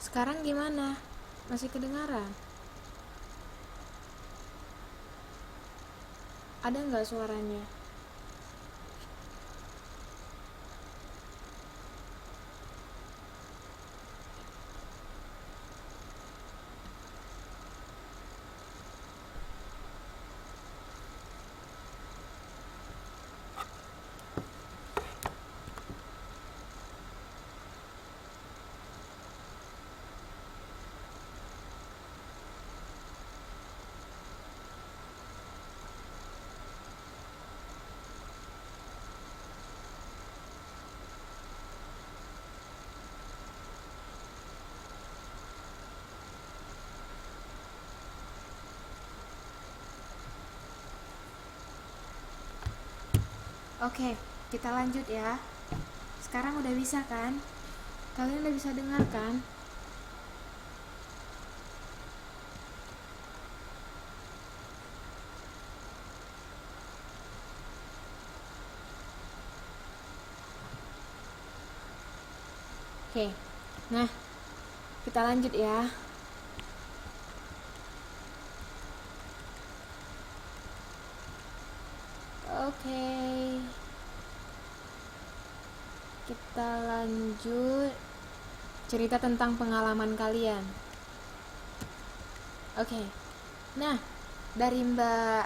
Sekarang gimana? Masih kedengaran? Ada nggak suaranya? Oke, kita lanjut ya. Sekarang udah bisa kan? Kalian udah bisa dengar kan? Oke. Nah, kita lanjut ya. Oke. Kita lanjut cerita tentang pengalaman kalian. Oke. Nah, dari Mbak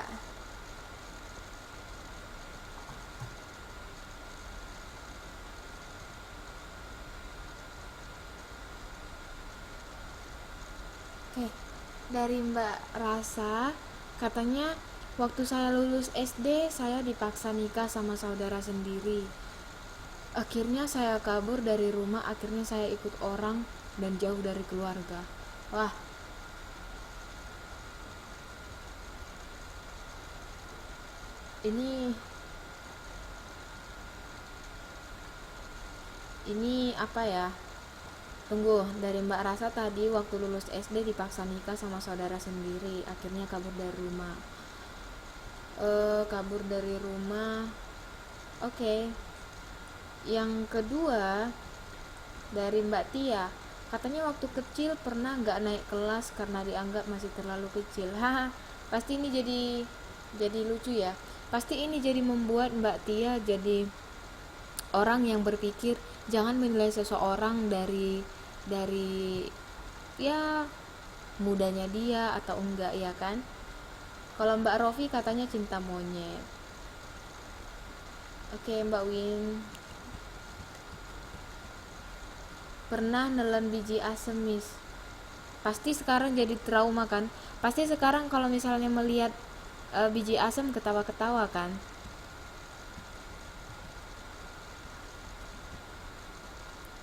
Oke, dari Mbak Rasa, katanya waktu saya lulus SD, saya dipaksa nikah sama saudara sendiri. Akhirnya saya kabur dari rumah, akhirnya saya ikut orang dan jauh dari keluarga. Wah, ini apa ya? Tunggu, dari Mbak Rasa tadi waktu lulus SD dipaksa nikah sama saudara sendiri, akhirnya kabur dari rumah. Kabur dari rumah. Oke. Yang kedua dari Mbak Tia, katanya waktu kecil pernah nggak naik kelas karena dianggap masih terlalu kecil. Haha, pasti ini jadi lucu ya. Pasti ini jadi membuat Mbak Tia jadi orang yang berpikir jangan menilai seseorang dari ya mudanya dia atau enggak, ya kan. Kalau Mbak Rofi katanya cinta monyet. Oke, Mbak Win, pernah nelen biji asemis. Pasti sekarang jadi trauma kan. Pasti sekarang kalau misalnya melihat biji asem ketawa-ketawa kan.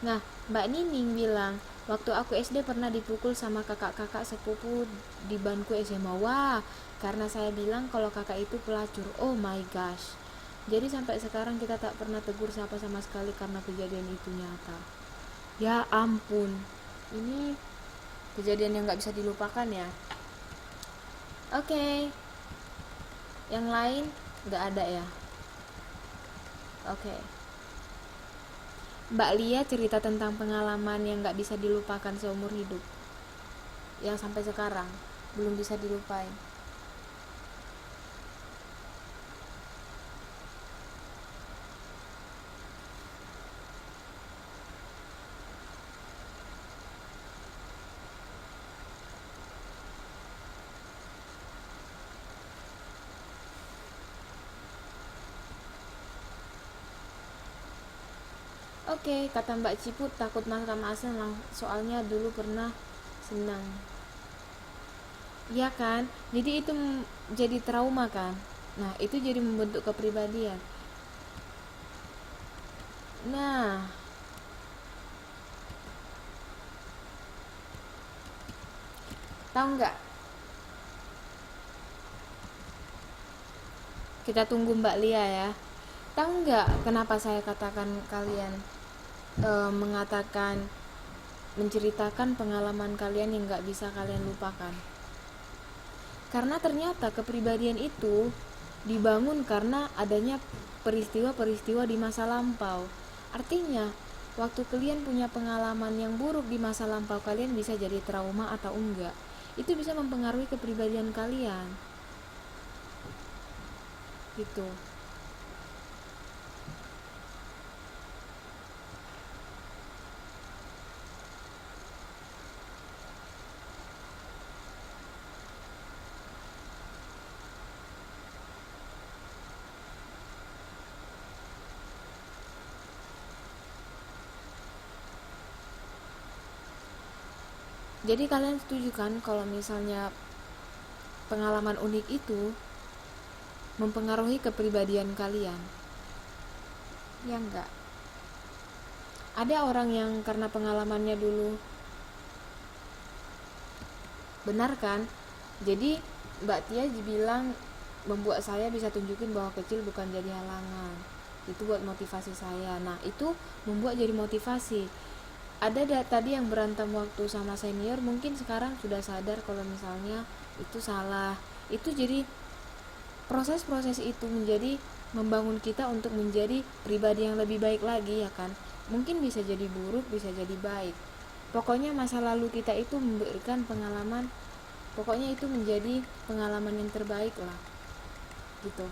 Nah, Mbak Nining bilang, waktu aku SD pernah dipukul sama kakak-kakak sepupu di bangku SMA. Wah, karena saya bilang kalau kakak itu pelacur. Oh my gosh. Jadi sampai sekarang kita tak pernah tegur siapa sama sekali karena kejadian itu nyata. Ya ampun. Ini kejadian yang gak bisa dilupakan ya. Oke. Yang lain gak ada ya. Oke. Mbak Lia cerita tentang pengalaman yang gak bisa dilupakan seumur hidup, yang sampai sekarang belum bisa dilupain. Oke, kata Mbak Ciput takut makan asam soalnya dulu pernah senang. Iya kan? Jadi itu jadi trauma kan? Nah, itu jadi membentuk kepribadian. Nah, tahu nggak? Kita tunggu Mbak Lia ya. Tahu nggak kenapa saya katakan kalian mengatakan menceritakan pengalaman kalian yang nggak bisa kalian lupakan? Karena ternyata kepribadian itu dibangun karena adanya peristiwa-peristiwa di masa lampau. Artinya waktu kalian punya pengalaman yang buruk di masa lampau kalian bisa jadi trauma atau enggak. Itu bisa mempengaruhi kepribadian kalian. Gitu. Jadi kalian setuju kan kalau misalnya pengalaman unik itu mempengaruhi kepribadian kalian? Ya enggak. Ada orang yang karena pengalamannya dulu, benar kan? Jadi Mbak Tia bilang membuat saya bisa tunjukin bahwa kecil bukan jadi halangan. Itu buat motivasi saya. Nah, itu membuat jadi motivasi. Ada tadi yang berantem waktu sama senior, mungkin sekarang sudah sadar kalau misalnya itu salah. Itu jadi proses-proses itu menjadi membangun kita untuk menjadi pribadi yang lebih baik lagi, ya kan? Mungkin bisa jadi buruk, bisa jadi baik. Pokoknya masa lalu kita itu memberikan pengalaman, pokoknya itu menjadi pengalaman yang terbaik lah, gitu.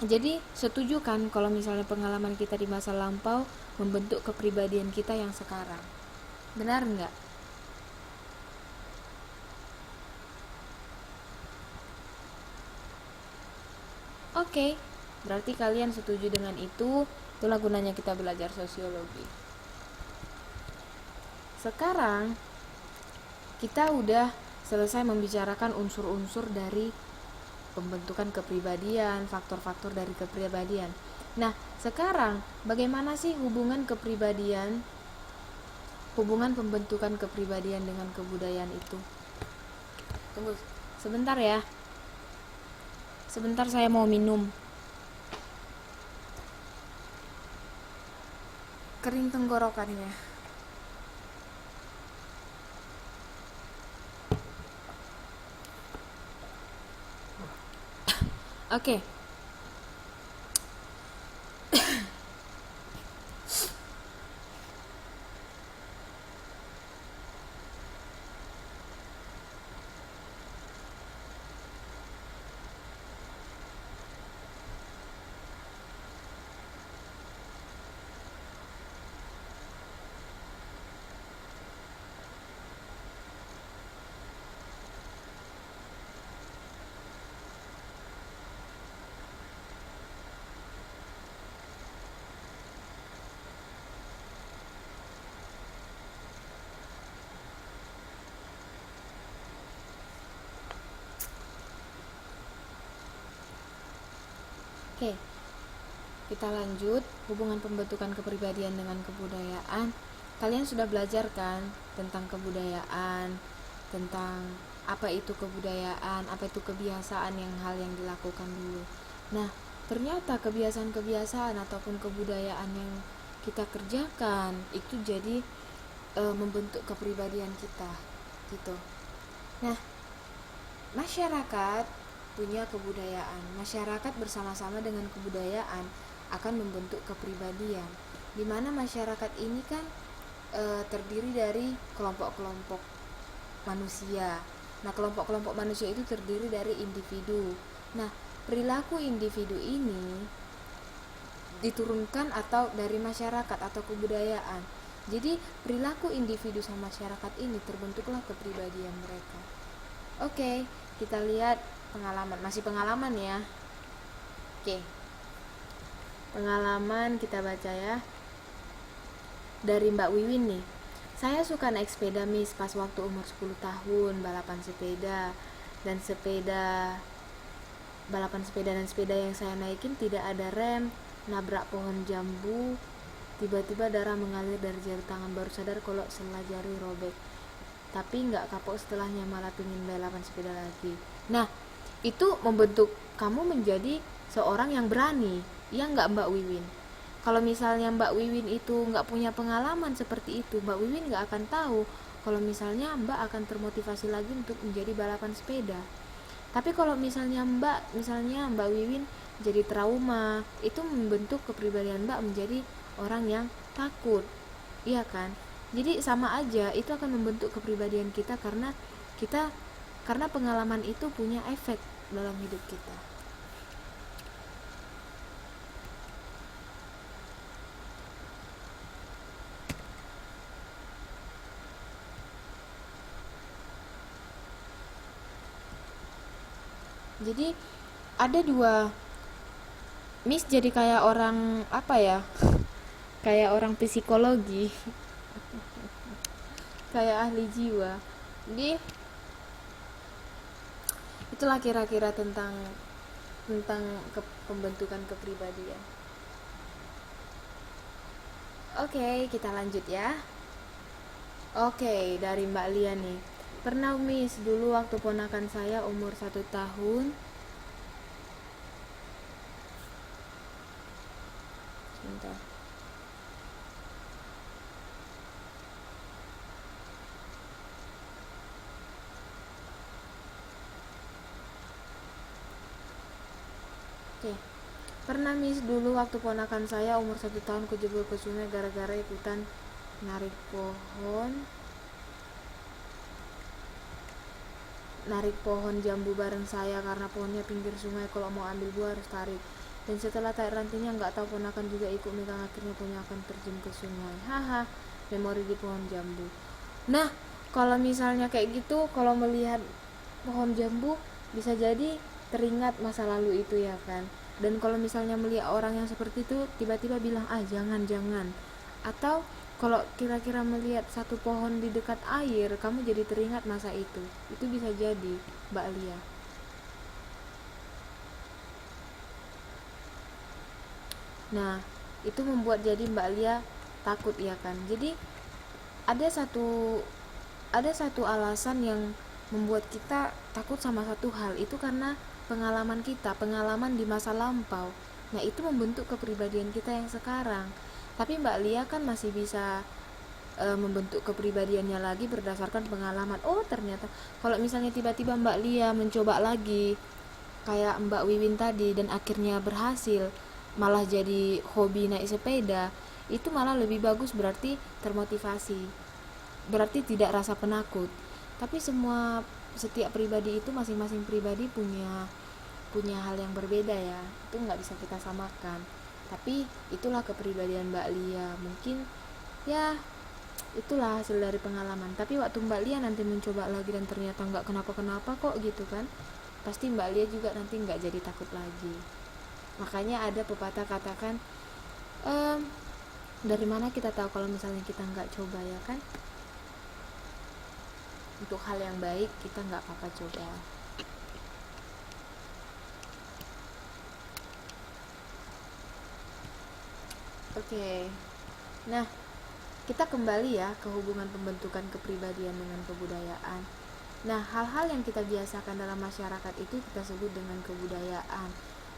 Jadi setuju kan kalau misalnya pengalaman kita di masa lampau membentuk kepribadian kita yang sekarang? Benar nggak? Oke, berarti kalian setuju dengan itu. Itulah gunanya kita belajar sosiologi. Sekarang kita udah selesai membicarakan unsur-unsur dari pembentukan kepribadian, faktor-faktor dari kepribadian. Nah, sekarang bagaimana sih hubungan kepribadian, hubungan pembentukan kepribadian dengan kebudayaan itu? Tunggu sebentar ya. Sebentar, saya mau minum. Kering tenggorokannya. Oke. Oke, kita lanjut. Hubungan pembentukan kepribadian dengan kebudayaan. Kalian sudah belajar kan tentang kebudayaan, tentang apa itu kebudayaan, apa itu kebiasaan, yang hal yang dilakukan dulu. Nah, ternyata kebiasaan-kebiasaan ataupun kebudayaan yang kita kerjakan itu jadi membentuk kepribadian kita, gitu. Nah, masyarakat punya kebudayaan. Masyarakat bersama-sama dengan kebudayaan akan membentuk kepribadian. Di mana masyarakat ini kan terdiri dari kelompok-kelompok manusia. Nah, kelompok-kelompok manusia itu terdiri dari individu. Nah, perilaku individu ini diturunkan atau dari masyarakat atau kebudayaan. Jadi, perilaku individu sama masyarakat ini terbentuklah kepribadian mereka. Oke, kita lihat pengalaman, masih pengalaman ya. Oke, pengalaman kita baca ya, dari Mbak Wiwin nih. Saya suka naik sepeda Miss pas waktu umur 10 tahun, balapan sepeda dan sepeda yang saya naikin tidak ada rem, nabrak pohon jambu, tiba-tiba darah mengalir dari jari tangan, baru sadar kalau selah jari robek, tapi nggak kapok setelahnya, malah pingin balapan sepeda lagi. Nah, itu membentuk kamu menjadi seorang yang berani, ya nggak Mbak Wiwin? Kalau misalnya Mbak Wiwin itu nggak punya pengalaman seperti itu, Mbak Wiwin nggak akan tahu kalau misalnya Mbak akan termotivasi lagi untuk menjadi balapan sepeda. Tapi kalau misalnya Mbak Wiwin jadi trauma, itu membentuk kepribadian Mbak menjadi orang yang takut, iya kan? Jadi sama aja, itu akan membentuk kepribadian kita kita karena pengalaman itu punya efek dalam hidup kita. Jadi ada dua, Miss jadi kayak orang apa ya, kayak orang psikologi, kayak ahli jiwa. Jadi itulah kira-kira tentang pembentukan kepribadian. Oke, kita lanjut ya. Oke, dari Mbak Lia nih. Pernah Miss, dulu waktu ponakan saya umur 1 tahun. Sebentar. Oke. Pernah Miss, dulu waktu ponakan saya umur 1 tahun kejebur ke sungai gara-gara ikutan narik pohon jambu bareng saya karena pohonnya pinggir sungai, kalau mau ambil buah harus tarik. Dan setelah tarik rantingnya nggak tahu ponakan juga ikut megang, akhirnya pohonnya akan terjun ke sungai. Haha, memori di pohon jambu. Nah, kalau misalnya kayak gitu, kalau melihat pohon jambu bisa jadi teringat masa lalu itu ya kan. Dan kalau misalnya melihat orang yang seperti itu tiba-tiba bilang jangan, atau kalau kira-kira melihat satu pohon di dekat air, kamu jadi teringat masa itu bisa jadi, Mbak Lia. Nah, itu membuat jadi Mbak Lia takut ya kan. Jadi ada satu alasan yang membuat kita takut sama satu hal, itu karena pengalaman di masa lampau. Nah, itu membentuk kepribadian kita yang sekarang. Tapi Mbak Lia kan masih bisa membentuk kepribadiannya lagi berdasarkan pengalaman. Oh, ternyata kalau misalnya tiba-tiba Mbak Lia mencoba lagi kayak Mbak Wiwin tadi dan akhirnya berhasil, malah jadi hobi naik sepeda, itu malah lebih bagus, berarti termotivasi, berarti tidak rasa penakut. Tapi setiap pribadi itu, masing-masing pribadi punya hal yang berbeda ya, itu nggak bisa kita samakan. Tapi itulah kepribadian Mbak Lia, mungkin ya itulah hasil dari pengalaman. Tapi waktu Mbak Lia nanti mencoba lagi dan ternyata nggak kenapa-kenapa kok gitu kan, pasti Mbak Lia juga nanti nggak jadi takut lagi. Makanya ada pepatah katakan, dari mana kita tahu kalau misalnya kita nggak coba ya kan. Untuk hal yang baik kita nggak apa-apa coba. Oke. Nah, kita kembali ya ke hubungan pembentukan kepribadian dengan kebudayaan. Nah, hal-hal yang kita biasakan dalam masyarakat itu kita sebut dengan kebudayaan.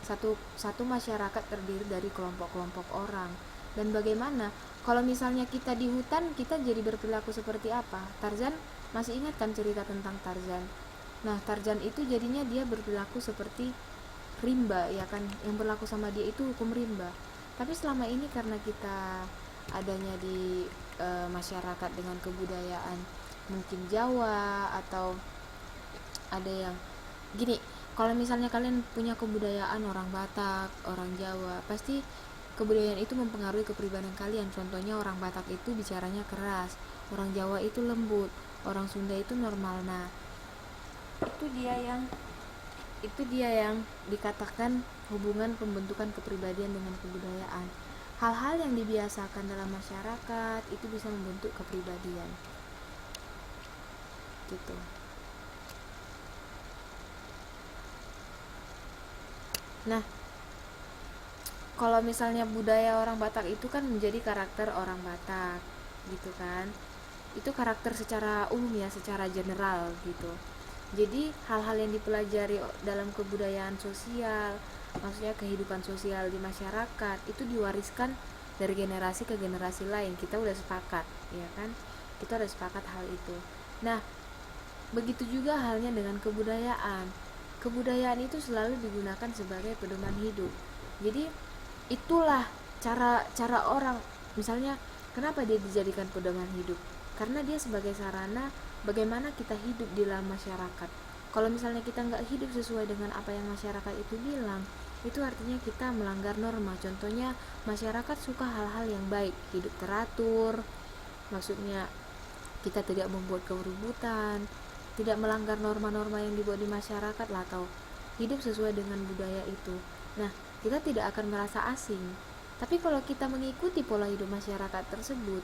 Satu masyarakat terdiri dari kelompok-kelompok orang. Dan bagaimana kalau misalnya kita di hutan, kita jadi berperilaku seperti apa? Tarzan, masih ingat kan cerita tentang Tarzan? Nah, Tarzan itu jadinya dia berperilaku seperti rimba ya kan, yang berlaku sama dia itu hukum rimba. Tapi selama ini karena kita adanya di masyarakat dengan kebudayaan mungkin Jawa, atau ada yang gini, kalau misalnya kalian punya kebudayaan orang Batak, orang Jawa, pasti kebudayaan itu mempengaruhi kepribadian kalian. Contohnya orang Batak itu bicaranya keras, orang Jawa itu lembut, orang Sunda itu normal. Nah, itu dia yang dikatakan hubungan pembentukan kepribadian dengan kebudayaan. Hal-hal yang dibiasakan dalam masyarakat itu bisa membentuk kepribadian gitu. Nah, kalau misalnya budaya orang Batak itu kan menjadi karakter orang Batak gitu kan, itu karakter secara umum ya, secara general gitu. Jadi hal-hal yang dipelajari dalam kebudayaan sosial, maksudnya kehidupan sosial di masyarakat, itu diwariskan dari generasi ke generasi lain. Kita udah sepakat ya kan, kita udah sepakat hal itu. Nah, begitu juga halnya dengan kebudayaan. kebudayaan itu selalu digunakan sebagai pedoman hidup. Jadi itulah cara orang, misalnya kenapa dia dijadikan pedoman hidup, karena dia sebagai sarana bagaimana kita hidup di dalam masyarakat. Kalau misalnya kita nggak hidup sesuai dengan apa yang masyarakat itu bilang, itu artinya kita melanggar norma. Contohnya masyarakat suka hal-hal yang baik, hidup teratur, maksudnya kita tidak membuat keributan, tidak melanggar norma-norma yang dibuat di masyarakat lah, atau hidup sesuai dengan budaya itu. Nah, kita tidak akan merasa asing. Tapi kalau kita mengikuti pola hidup masyarakat tersebut,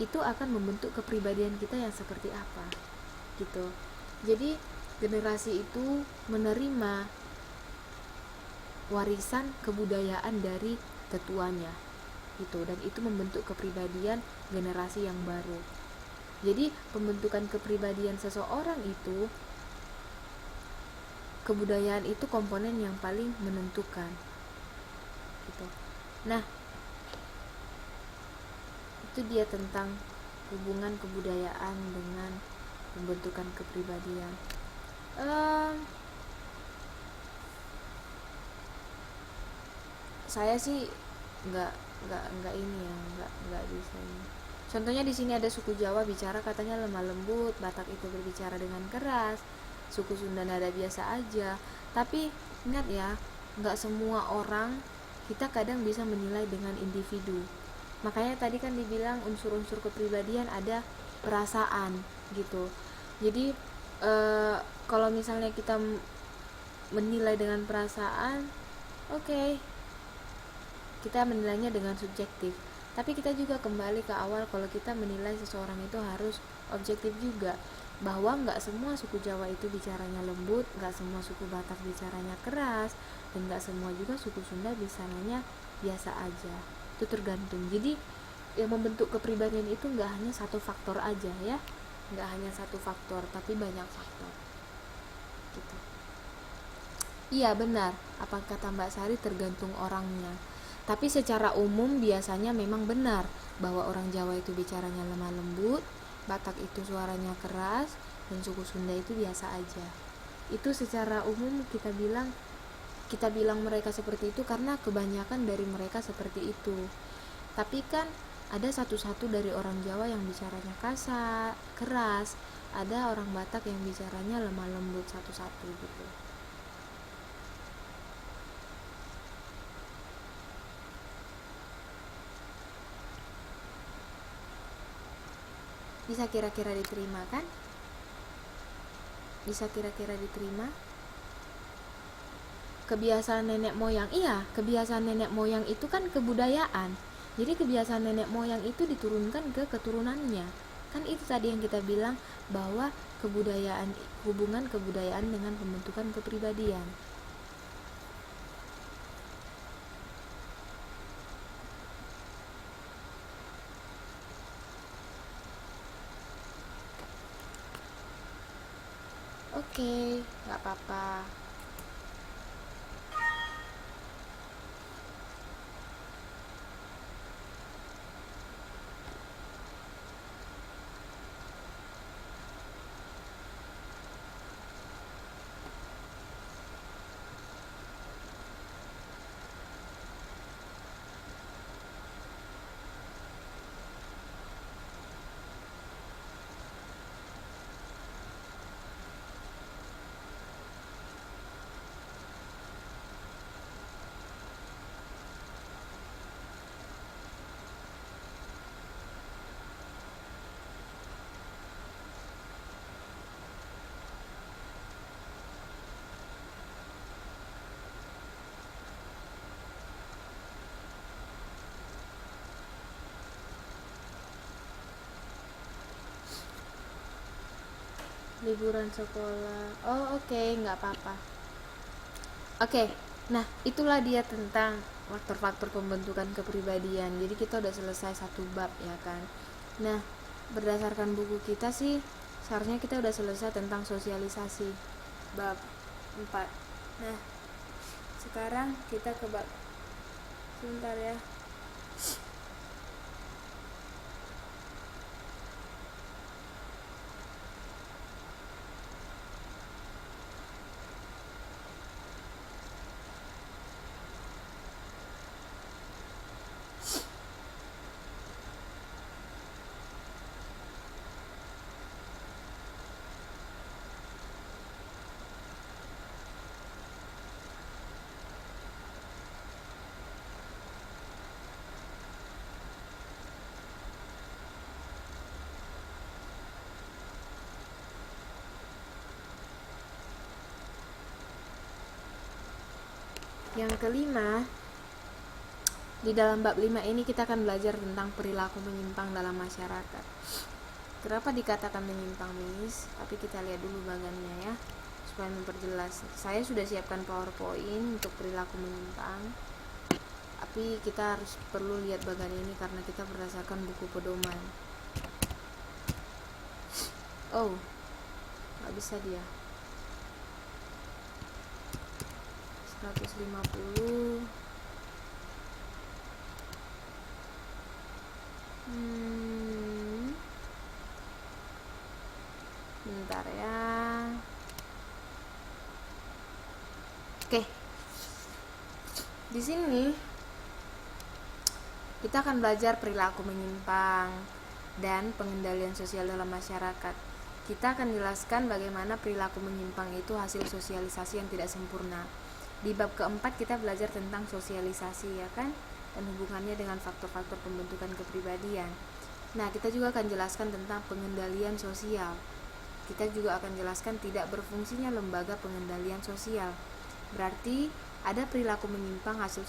itu akan membentuk kepribadian kita yang seperti apa, gitu. Jadi generasi itu menerima warisan kebudayaan dari tetuanya, gitu, dan itu membentuk kepribadian generasi yang baru. Jadi pembentukan kepribadian seseorang itu, kebudayaan itu komponen yang paling menentukan, gitu. Nah, itu dia tentang hubungan kebudayaan dengan pembentukan kepribadian. Saya sih nggak ini ya, nggak bisa ini. Contohnya di sini ada suku Jawa bicara katanya lemah lembut, Batak itu berbicara dengan keras, suku Sunda nada biasa aja. Tapi ingat ya, nggak semua orang kita kadang bisa menilai dengan individu. Makanya tadi kan dibilang unsur-unsur kepribadian ada perasaan, gitu. Jadi kalau misalnya kita menilai dengan perasaan, oke, kita menilainya dengan subjektif. Tapi kita juga kembali ke awal, kalau kita menilai seseorang itu harus objektif juga, bahwa nggak semua suku Jawa itu bicaranya lembut, nggak semua suku Batak bicaranya keras, dan nggak semua juga suku Sunda bicaranya biasa aja. Itu tergantung. Jadi yang membentuk kepribadian itu nggak hanya satu faktor aja ya, nggak hanya satu faktor, tapi banyak faktor, gitu. Iya benar, apa kata Mbak Sari, tergantung orangnya. Tapi secara umum biasanya memang benar bahwa orang Jawa itu bicaranya lemah lembut, Batak itu suaranya keras, dan suku Sunda itu biasa aja. Itu secara umum kita bilang mereka seperti itu karena kebanyakan dari mereka seperti itu. Tapi kan ada satu-satu dari orang Jawa yang bicaranya kasar, keras, ada orang Batak yang bicaranya lemah lembut satu-satu gitu. Bisa kira-kira diterima kan? Bisa kira-kira diterima? Kebiasaan nenek moyang, iya, kebiasaan nenek moyang itu kan kebudayaan. Jadi kebiasaan nenek moyang itu diturunkan ke keturunannya. Kan itu tadi yang kita bilang, bahwa kebudayaan, hubungan kebudayaan dengan pembentukan kepribadian. Oke, nggak apa-apa. Liburan sekolah. Oh, oke, nggak apa-apa. Oke, nah itulah dia tentang faktor-faktor pembentukan kepribadian. Jadi kita udah selesai satu bab ya kan. Nah, berdasarkan buku kita sih seharusnya kita udah selesai tentang sosialisasi, bab 4. Nah, sekarang kita ke bab, sebentar ya. Yang kelima, di dalam bab 5 ini kita akan belajar tentang perilaku menyimpang dalam masyarakat. Kenapa dikatakan menyimpang, Miss? Tapi kita lihat dulu bagannya ya, supaya memperjelas. Saya sudah siapkan PowerPoint untuk perilaku menyimpang, tapi kita harus perlu lihat bagan ini karena kita berdasarkan buku pedoman. Oh, nggak bisa dia. 150. Bentar ya. Oke. Di sini kita akan belajar perilaku menyimpang dan pengendalian sosial dalam masyarakat. Kita akan jelaskan bagaimana perilaku menyimpang itu hasil sosialisasi yang tidak sempurna. Di bab keempat kita belajar tentang sosialisasi, ya kan? Dan hubungannya dengan faktor-faktor pembentukan kepribadian. Nah, kita juga akan jelaskan tentang pengendalian sosial. Kita juga akan jelaskan tidak berfungsinya lembaga pengendalian sosial. Berarti ada perilaku menyimpang hasil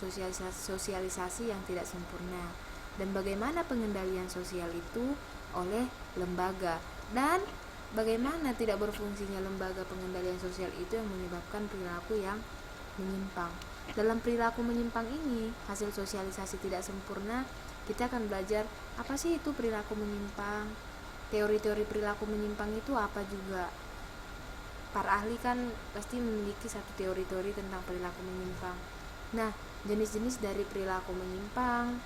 sosialisasi yang tidak sempurna. Dan bagaimana pengendalian sosial itu oleh lembaga. Dan bagaimana tidak berfungsinya lembaga pengendalian sosial itu yang menyebabkan perilaku yang menyimpang. Dalam perilaku menyimpang ini, hasil sosialisasi tidak sempurna, kita akan belajar apa sih itu perilaku menyimpang, teori-teori perilaku menyimpang itu apa juga. Para ahli kan pasti memiliki satu teori-teori tentang perilaku menyimpang. Nah, jenis-jenis dari perilaku menyimpang,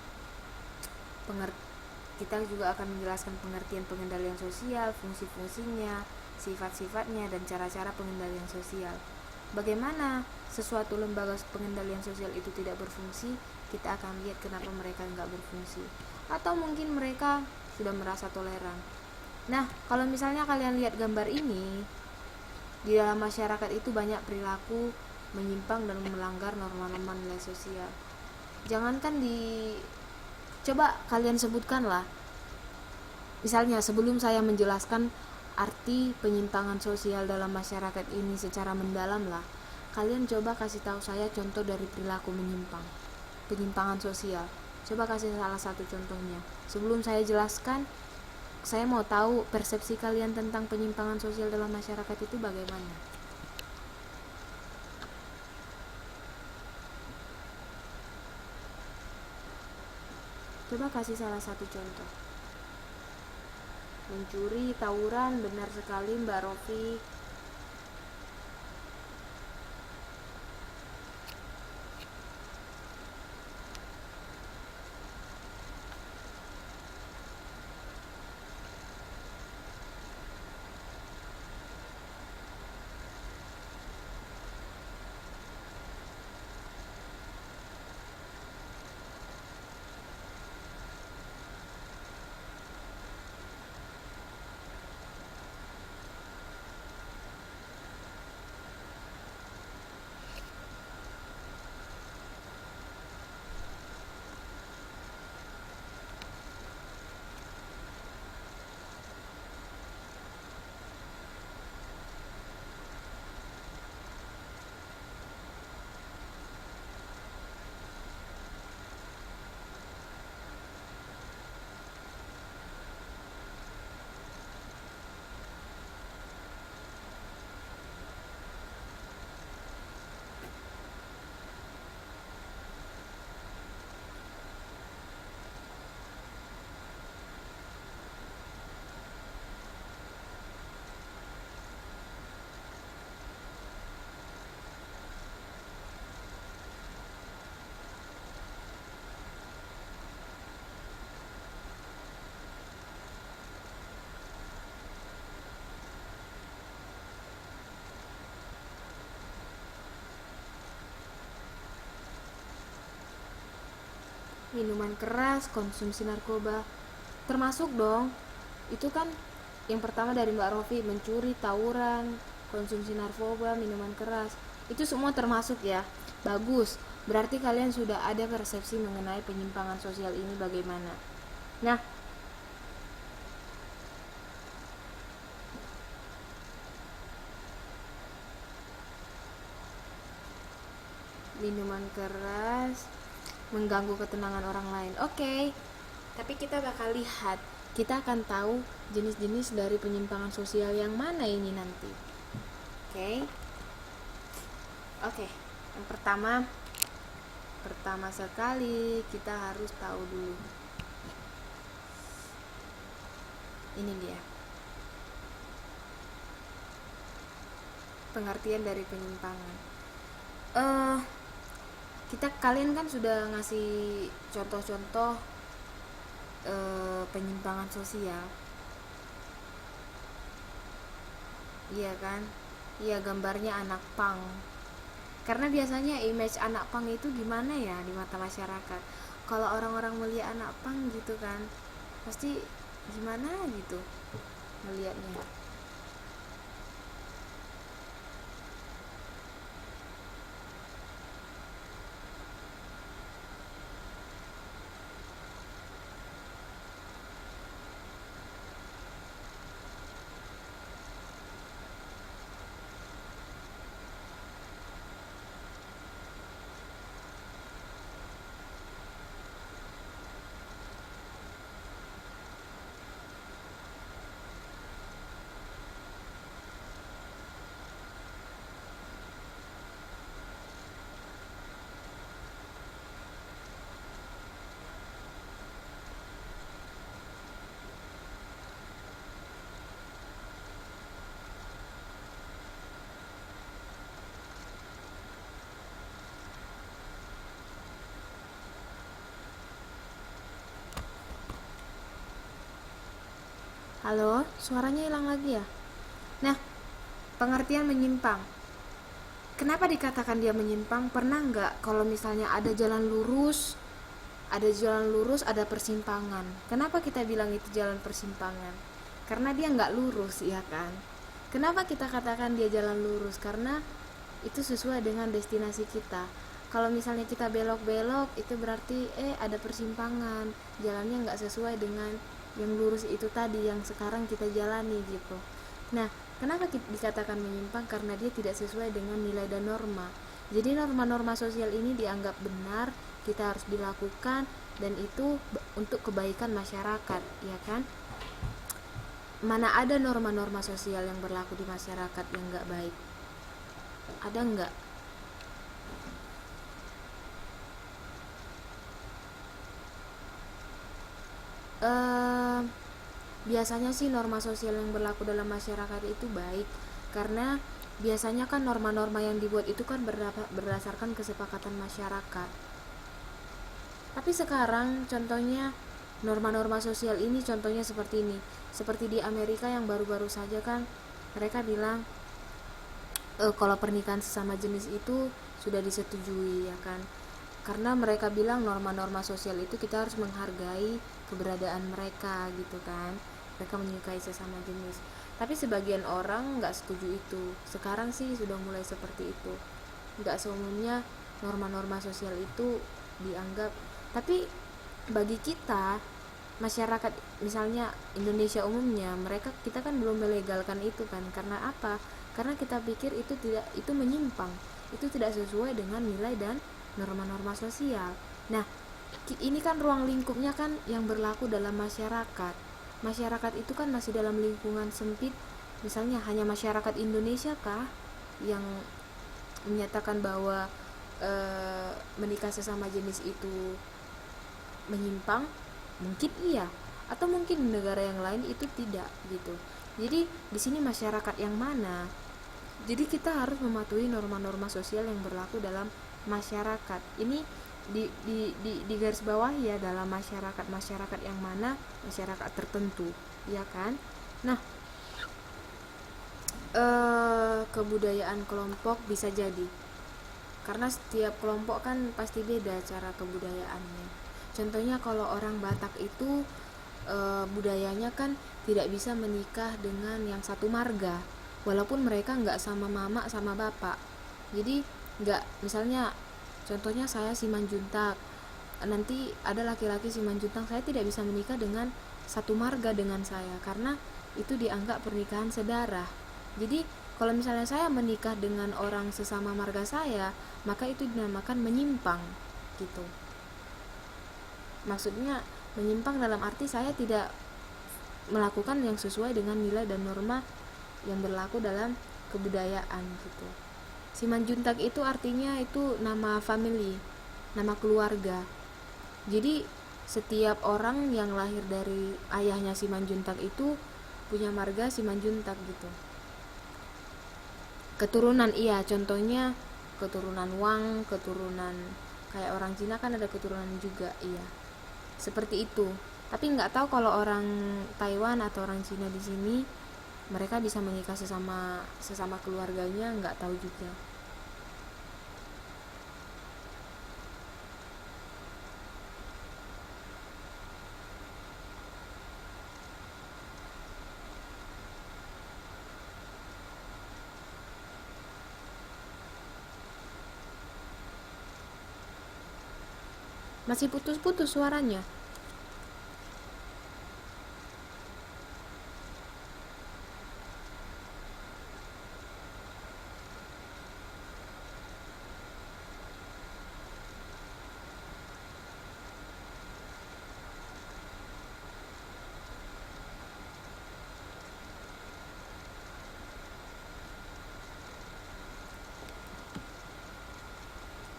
kita juga akan menjelaskan pengertian pengendalian sosial, fungsi-fungsinya, sifat-sifatnya, dan cara-cara pengendalian sosial. Bagaimana sesuatu lembaga pengendalian sosial itu tidak berfungsi, kita akan lihat kenapa mereka nggak berfungsi. Atau mungkin mereka sudah merasa toleran. Nah, kalau misalnya kalian lihat gambar ini, di dalam masyarakat itu banyak perilaku menyimpang dan melanggar norma-norma nilai sosial. Jangankan coba kalian sebutkan lah. Misalnya sebelum saya menjelaskan arti penyimpangan sosial dalam masyarakat ini secara mendalam lah, kalian coba kasih tahu saya contoh dari perilaku menyimpang, penyimpangan sosial. Coba kasih salah satu contohnya. Sebelum saya jelaskan, saya mau tahu persepsi kalian tentang penyimpangan sosial dalam masyarakat itu bagaimana. Coba kasih salah satu contoh. Mencuri, tawuran, benar sekali Mbak Rofi. Minuman keras, konsumsi narkoba, termasuk dong. Itu kan yang pertama dari Mbak Rofi, mencuri, tawuran, konsumsi narkoba, minuman keras. Itu semua termasuk ya. Bagus. Berarti kalian sudah ada persepsi mengenai penyimpangan sosial ini bagaimana. Nah, minuman keras mengganggu ketenangan orang lain. Oke. Tapi kita bakal lihat, kita akan tahu jenis-jenis dari penyimpangan sosial yang mana ini nanti. Oke. Yang pertama sekali kita harus tahu dulu. Ini dia. Pengertian dari penyimpangan. Kalian kan sudah ngasih contoh-contoh penyimpangan sosial. Iya kan? Iya, gambarnya anak pang. Karena biasanya image anak pang itu gimana ya di mata masyarakat? Kalau orang-orang melihat anak pang gitu kan, pasti gimana gitu melihatnya. Halo, suaranya hilang lagi ya? Nah, pengertian menyimpang. Kenapa dikatakan dia menyimpang? Pernah nggak kalau misalnya ada jalan lurus, ada persimpangan. Kenapa kita bilang itu jalan persimpangan? Karena dia nggak lurus, ya kan? Kenapa kita katakan dia jalan lurus? Karena itu sesuai dengan destinasi kita. Kalau misalnya kita belok-belok, itu berarti ada persimpangan, jalannya nggak sesuai dengan yang lurus itu tadi yang sekarang kita jalani gitu. Nah, kenapa dikatakan menyimpang? Karena dia tidak sesuai dengan nilai dan norma. Jadi norma-norma sosial ini dianggap benar, kita harus dilakukan, dan itu untuk kebaikan masyarakat, ya kan? Mana ada norma-norma sosial yang berlaku di masyarakat yang nggak baik? Ada nggak? Biasanya sih norma sosial yang berlaku dalam masyarakat itu baik, karena biasanya kan norma-norma yang dibuat itu kan berdasarkan kesepakatan masyarakat. Tapi sekarang contohnya norma-norma sosial ini contohnya seperti ini, seperti di Amerika yang baru-baru saja kan mereka bilang kalau pernikahan sesama jenis itu sudah disetujui, ya kan? Karena mereka bilang norma-norma sosial itu kita harus menghargai keberadaan mereka gitu kan, mereka menyukai sesama jenis. Tapi sebagian orang nggak setuju itu. Sekarang sih sudah mulai seperti itu, nggak seumumnya norma-norma sosial itu dianggap. Tapi bagi kita masyarakat misalnya Indonesia umumnya, kita kan belum melegalkan itu kan. Karena apa? Karena kita pikir itu menyimpang, itu tidak sesuai dengan nilai dan norma-norma sosial. Nah, ini kan ruang lingkupnya kan yang berlaku dalam masyarakat. Masyarakat itu kan masih dalam lingkungan sempit. Misalnya hanya masyarakat Indonesia kah yang menyatakan bahwa menikah sesama jenis itu menyimpang? Mungkin iya, atau mungkin di negara yang lain itu tidak gitu. Jadi di sini masyarakat yang mana? Jadi kita harus mematuhi norma-norma sosial yang berlaku dalam masyarakat. Ini di garis bawah ya, dalam masyarakat yang mana? Masyarakat tertentu, ya kan? Nah, kebudayaan kelompok bisa jadi, karena setiap kelompok kan pasti beda cara kebudayaannya. Contohnya kalau orang Batak itu budayanya kan tidak bisa menikah dengan yang satu marga, walaupun mereka nggak sama mama sama bapak. Jadi nggak, misalnya contohnya saya Simanjuntak, nanti ada laki-laki Simanjuntak, saya tidak bisa menikah dengan satu marga dengan saya karena itu dianggap pernikahan sedarah. Jadi Kalau misalnya saya menikah dengan orang sesama marga saya, maka itu dinamakan menyimpang gitu. Maksudnya menyimpang dalam arti saya tidak melakukan yang sesuai dengan nilai dan norma yang berlaku dalam kebudayaan gitu. Simanjuntak itu artinya itu nama family, nama keluarga. Jadi setiap orang yang lahir dari ayahnya Simanjuntak itu punya marga Simanjuntak gitu. Keturunan, iya, contohnya keturunan Wang, keturunan kayak orang Cina kan ada keturunan juga, iya. Seperti itu. Tapi nggak tahu kalau orang Taiwan atau orang Cina di sini mereka bisa menikah sesama keluarganya, nggak tahu juga. Masih putus-putus suaranya.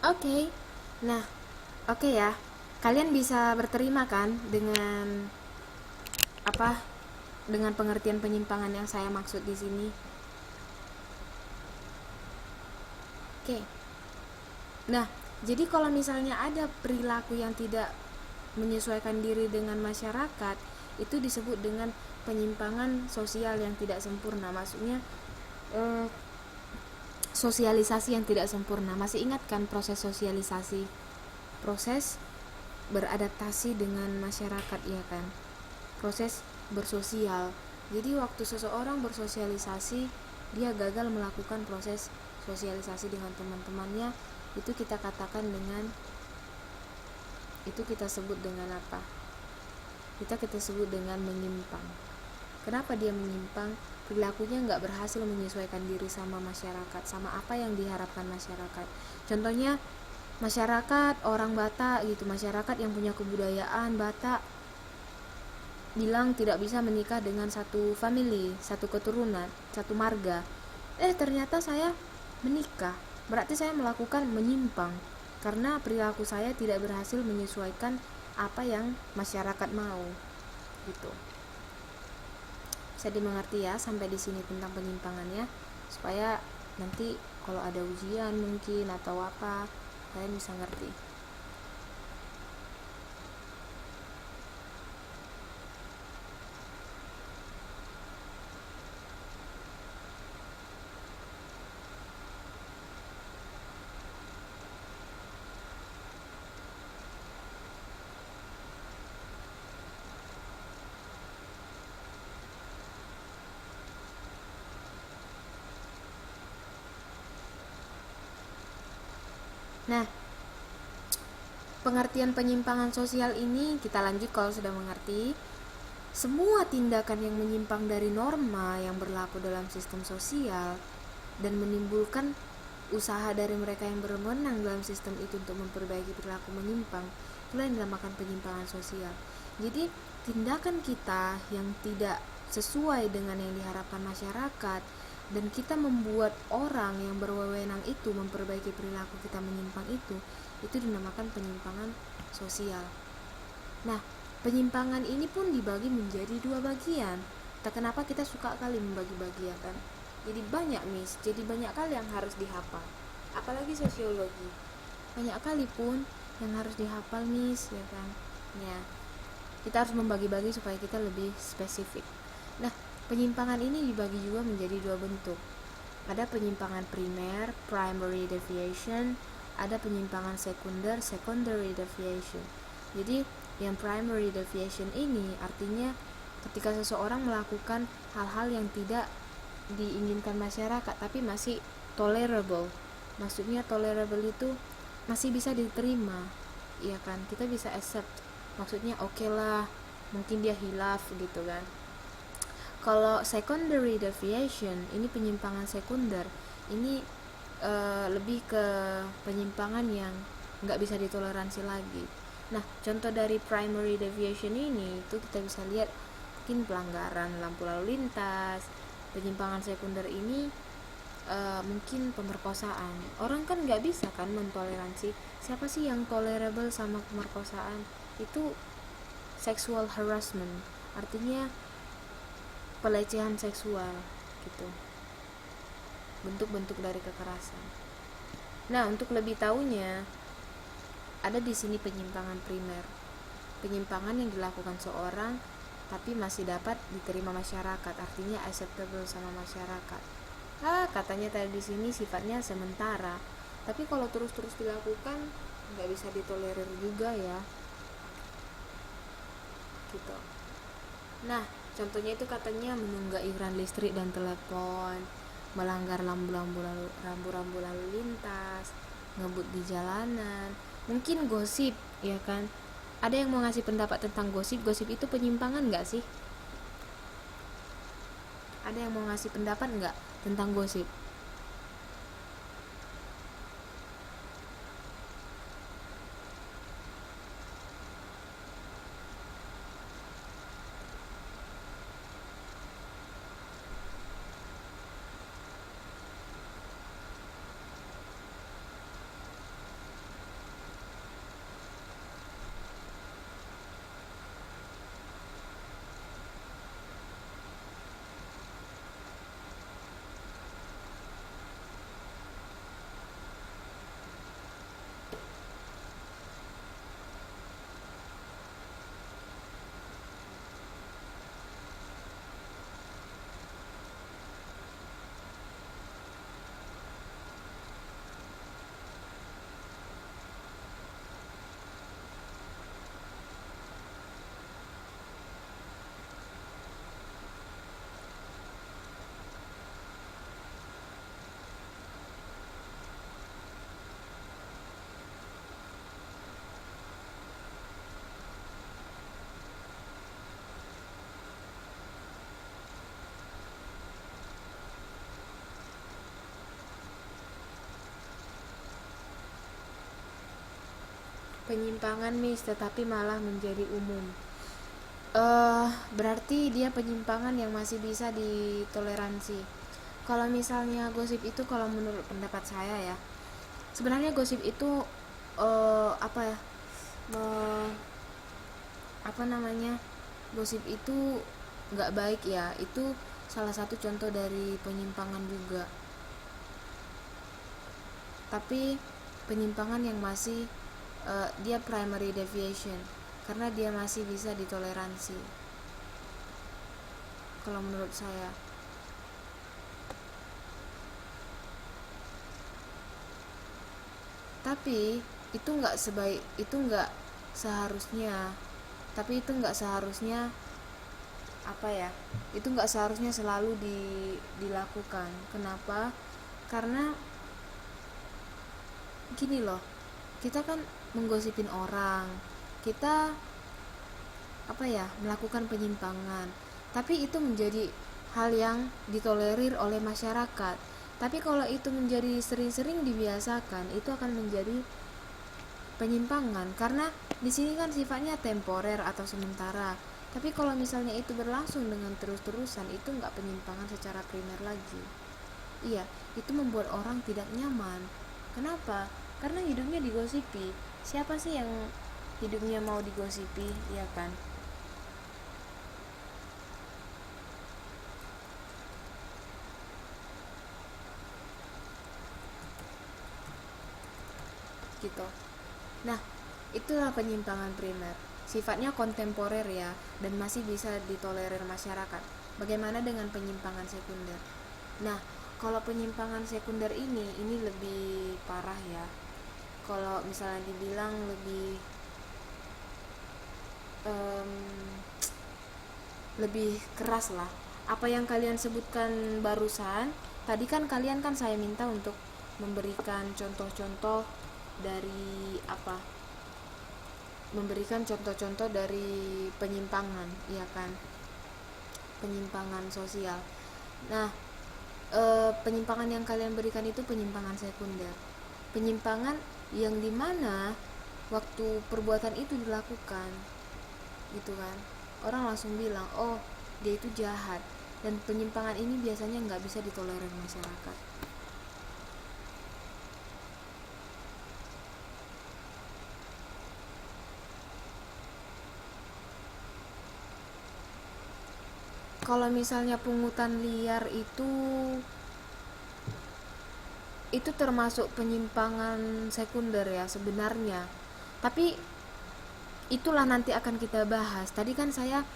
Oke. Nah, oke ya. Kalian bisa berterima kan dengan apa? Dengan pengertian penyimpangan yang saya maksud di sini. Oke. Nah, jadi kalau misalnya ada perilaku yang tidak menyesuaikan diri dengan masyarakat, itu disebut dengan penyimpangan sosial yang tidak sempurna. Maksudnya sosialisasi yang tidak sempurna. Masih ingat kan proses sosialisasi? Proses beradaptasi dengan masyarakat, ya kan? Proses bersosial. Jadi waktu seseorang bersosialisasi, dia gagal melakukan proses sosialisasi dengan teman-temannya, itu kita katakan dengan, itu kita sebut dengan apa? Kita sebut dengan menyimpang. Kenapa dia menyimpang? Perilakunya nggak berhasil menyesuaikan diri sama masyarakat, sama apa yang diharapkan masyarakat. Contohnya masyarakat orang Batak gitu, masyarakat yang punya kebudayaan Batak bilang tidak bisa menikah dengan satu family, satu keturunan, satu marga. Ternyata saya menikah, berarti saya melakukan menyimpang karena perilaku saya tidak berhasil menyesuaikan apa yang masyarakat mau gitu. Bisa dimengerti ya sampai di sini tentang penyimpangannya, supaya nanti kalau ada ujian mungkin atau apa kalian bisa ngerti. Nah, pengertian penyimpangan sosial ini kita lanjut kalau sudah mengerti. Semua tindakan yang menyimpang dari norma yang berlaku dalam sistem sosial dan menimbulkan usaha dari mereka yang berwenang dalam sistem itu untuk memperbaiki perilaku menyimpang, itulah yang dinamakan penyimpangan sosial. Jadi tindakan kita yang tidak sesuai dengan yang diharapkan masyarakat dan kita membuat orang yang berwenang itu memperbaiki perilaku kita menyimpang itu dinamakan penyimpangan sosial. Nah, penyimpangan ini pun dibagi menjadi dua bagian. Tak kenapa kita suka kali membagi-bagi, ya kan? Jadi banyak jadi banyak kali yang harus dihafal. Apalagi sosiologi, banyak kali pun yang harus dihafal ya kan? Ya, kita harus membagi-bagi supaya kita lebih spesifik. Nah, penyimpangan ini dibagi juga menjadi dua bentuk. Ada penyimpangan primer, primary deviation, ada penyimpangan sekunder, secondary deviation. Jadi yang primary deviation ini artinya ketika seseorang melakukan hal-hal yang tidak diinginkan masyarakat tapi masih tolerable. Maksudnya tolerable itu masih bisa diterima, ya kan? Kita bisa accept. Maksudnya oke lah, mungkin dia hilaf gitu kan. Kalau secondary deviation, ini penyimpangan sekunder, ini lebih ke penyimpangan yang nggak bisa ditoleransi lagi. Nah, contoh dari primary deviation ini itu kita bisa lihat mungkin pelanggaran lampu lalu lintas. Penyimpangan sekunder ini mungkin pemerkosaan. Orang kan nggak bisa kan mentoleransi. Siapa sih yang tolerable sama pemerkosaan? Itu sexual harassment, artinya pelecehan seksual gitu, bentuk-bentuk dari kekerasan. Nah, untuk lebih tahunya, ada di sini penyimpangan primer, penyimpangan yang dilakukan seorang tapi masih dapat diterima masyarakat, artinya acceptable sama masyarakat. Katanya tadi di sini sifatnya sementara, tapi kalau terus-terus dilakukan nggak bisa ditolerir juga ya, gitu. Nah, contohnya itu katanya menunggak iuran listrik dan telepon, melanggar rambu-rambu lalu lintas, ngebut di jalanan, mungkin gosip, ya kan? Ada yang mau ngasih pendapat tentang gosip? Gosip itu penyimpangan nggak sih? Ada yang mau ngasih pendapat nggak tentang gosip? Penyimpangan mis, tetapi malah menjadi umum. Berarti dia penyimpangan yang masih bisa ditoleransi. Kalau misalnya gosip itu, kalau menurut pendapat saya ya, sebenarnya gosip itu apa ya? Apa namanya? Gosip itu nggak baik ya. Itu salah satu contoh dari penyimpangan juga. Tapi penyimpangan yang masih dia primary deviation, karena dia masih bisa ditoleransi kalau menurut saya. Tapi itu nggak seharusnya, apa ya, itu nggak seharusnya selalu dilakukan. Kenapa? Karena gini loh, kita kan menggosipin orang, kita apa ya, melakukan penyimpangan, tapi itu menjadi hal yang ditolerir oleh masyarakat. Tapi kalau itu menjadi sering-sering dibiasakan, itu akan menjadi penyimpangan, karena di sini kan sifatnya temporer atau sementara. Tapi kalau misalnya itu berlangsung dengan terus-terusan, itu nggak penyimpangan secara primer lagi. Iya, itu membuat orang tidak nyaman. Kenapa? Karena hidupnya digosipi. Siapa sih yang hidupnya mau digosipi, ya kan? Gitu. Nah, itulah penyimpangan primer. Sifatnya kontemporer ya, dan masih bisa ditolerir masyarakat. Bagaimana dengan penyimpangan sekunder? Nah, kalau penyimpangan sekunder ini lebih parah ya. Kalau misalnya dibilang um, lebih keras lah. Apa yang kalian sebutkan barusan, tadi kan kalian kan saya minta untuk memberikan contoh-contoh dari apa? Memberikan contoh-contoh dari penyimpangan, iya kan? penyimpangan sosial. Nah, penyimpangan yang kalian berikan itu penyimpangan sekunder, penyimpangan yang dimana waktu perbuatan itu dilakukan gitu kan, orang langsung bilang oh dia itu jahat, dan penyimpangan ini biasanya nggak bisa ditolerir masyarakat. Kalau misalnya pungutan liar itu termasuk penyimpangan sekunder ya sebenarnya, tapi itulah nanti akan kita bahas. Tadi kan saya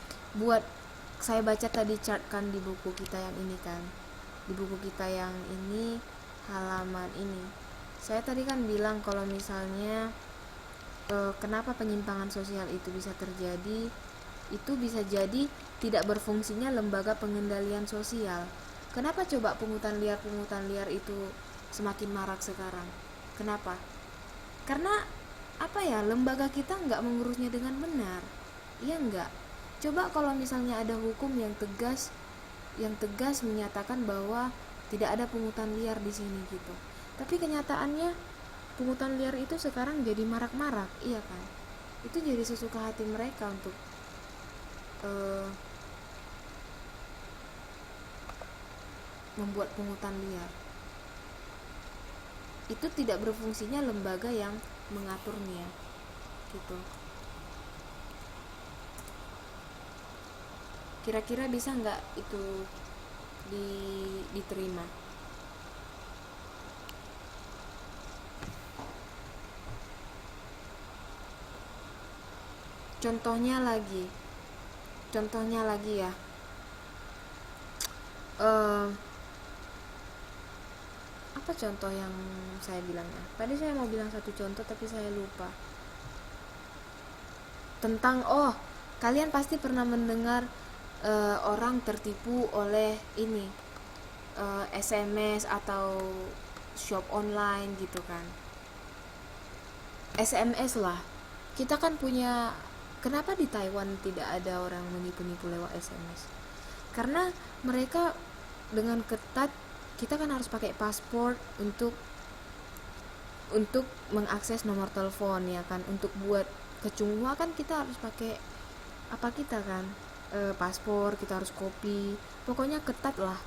baca tadi chart kan di buku kita yang ini kan, di buku kita yang ini halaman ini saya tadi kan bilang kalau misalnya kenapa penyimpangan sosial itu bisa terjadi, itu bisa jadi tidak berfungsinya lembaga pengendalian sosial. Kenapa coba pungutan liar itu semakin marak sekarang? Kenapa? Karena apa ya, lembaga kita nggak mengurusnya dengan benar. Iya nggak? Coba kalau misalnya ada hukum yang tegas menyatakan bahwa tidak ada pungutan liar di sini gitu. Tapi kenyataannya pungutan liar itu sekarang jadi marak-marak, iya kan? Itu jadi sesuka hati mereka untuk membuat pungutan liar. Itu tidak berfungsinya lembaga yang mengaturnya gitu. Kira-kira bisa nggak itu diterima? Contohnya lagi ya, apa contoh yang saya bilangnya? Tadi saya mau bilang satu contoh tapi saya lupa. Tentang kalian pasti pernah mendengar orang tertipu oleh ini SMS atau shop online gitu kan. SMS lah. Kita kan punya, kenapa di Taiwan tidak ada orang menipu-nipu lewat SMS? Karena mereka dengan ketat, kita kan harus pakai paspor untuk mengakses nomor telepon ya kan. Untuk buat kecunghwa kan kita harus pakai apa kita kan, paspor, kita harus kopi, pokoknya ketat lah.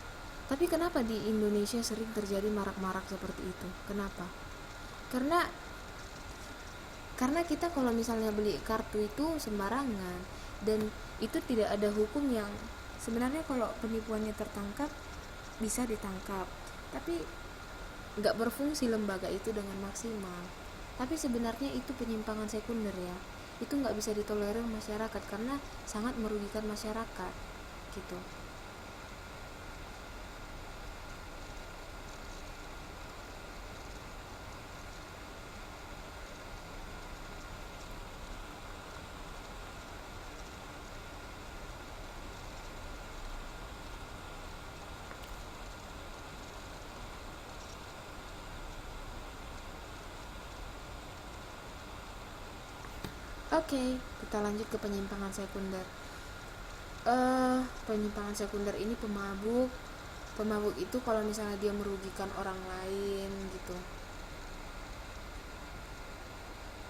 Tapi kenapa di Indonesia sering terjadi marak-marak seperti itu? Kenapa? Karena kita kalau misalnya beli kartu itu sembarangan, dan itu tidak ada hukum yang sebenarnya kalau penipuannya tertangkap bisa ditangkap, tapi nggak berfungsi lembaga itu dengan maksimal. Tapi sebenarnya itu penyimpangan sekunder ya, itu nggak bisa ditolerir masyarakat karena sangat merugikan masyarakat gitu. Oke, kita lanjut ke penyimpangan sekunder. Penyimpangan sekunder ini pemabuk itu kalau misalnya dia merugikan orang lain gitu,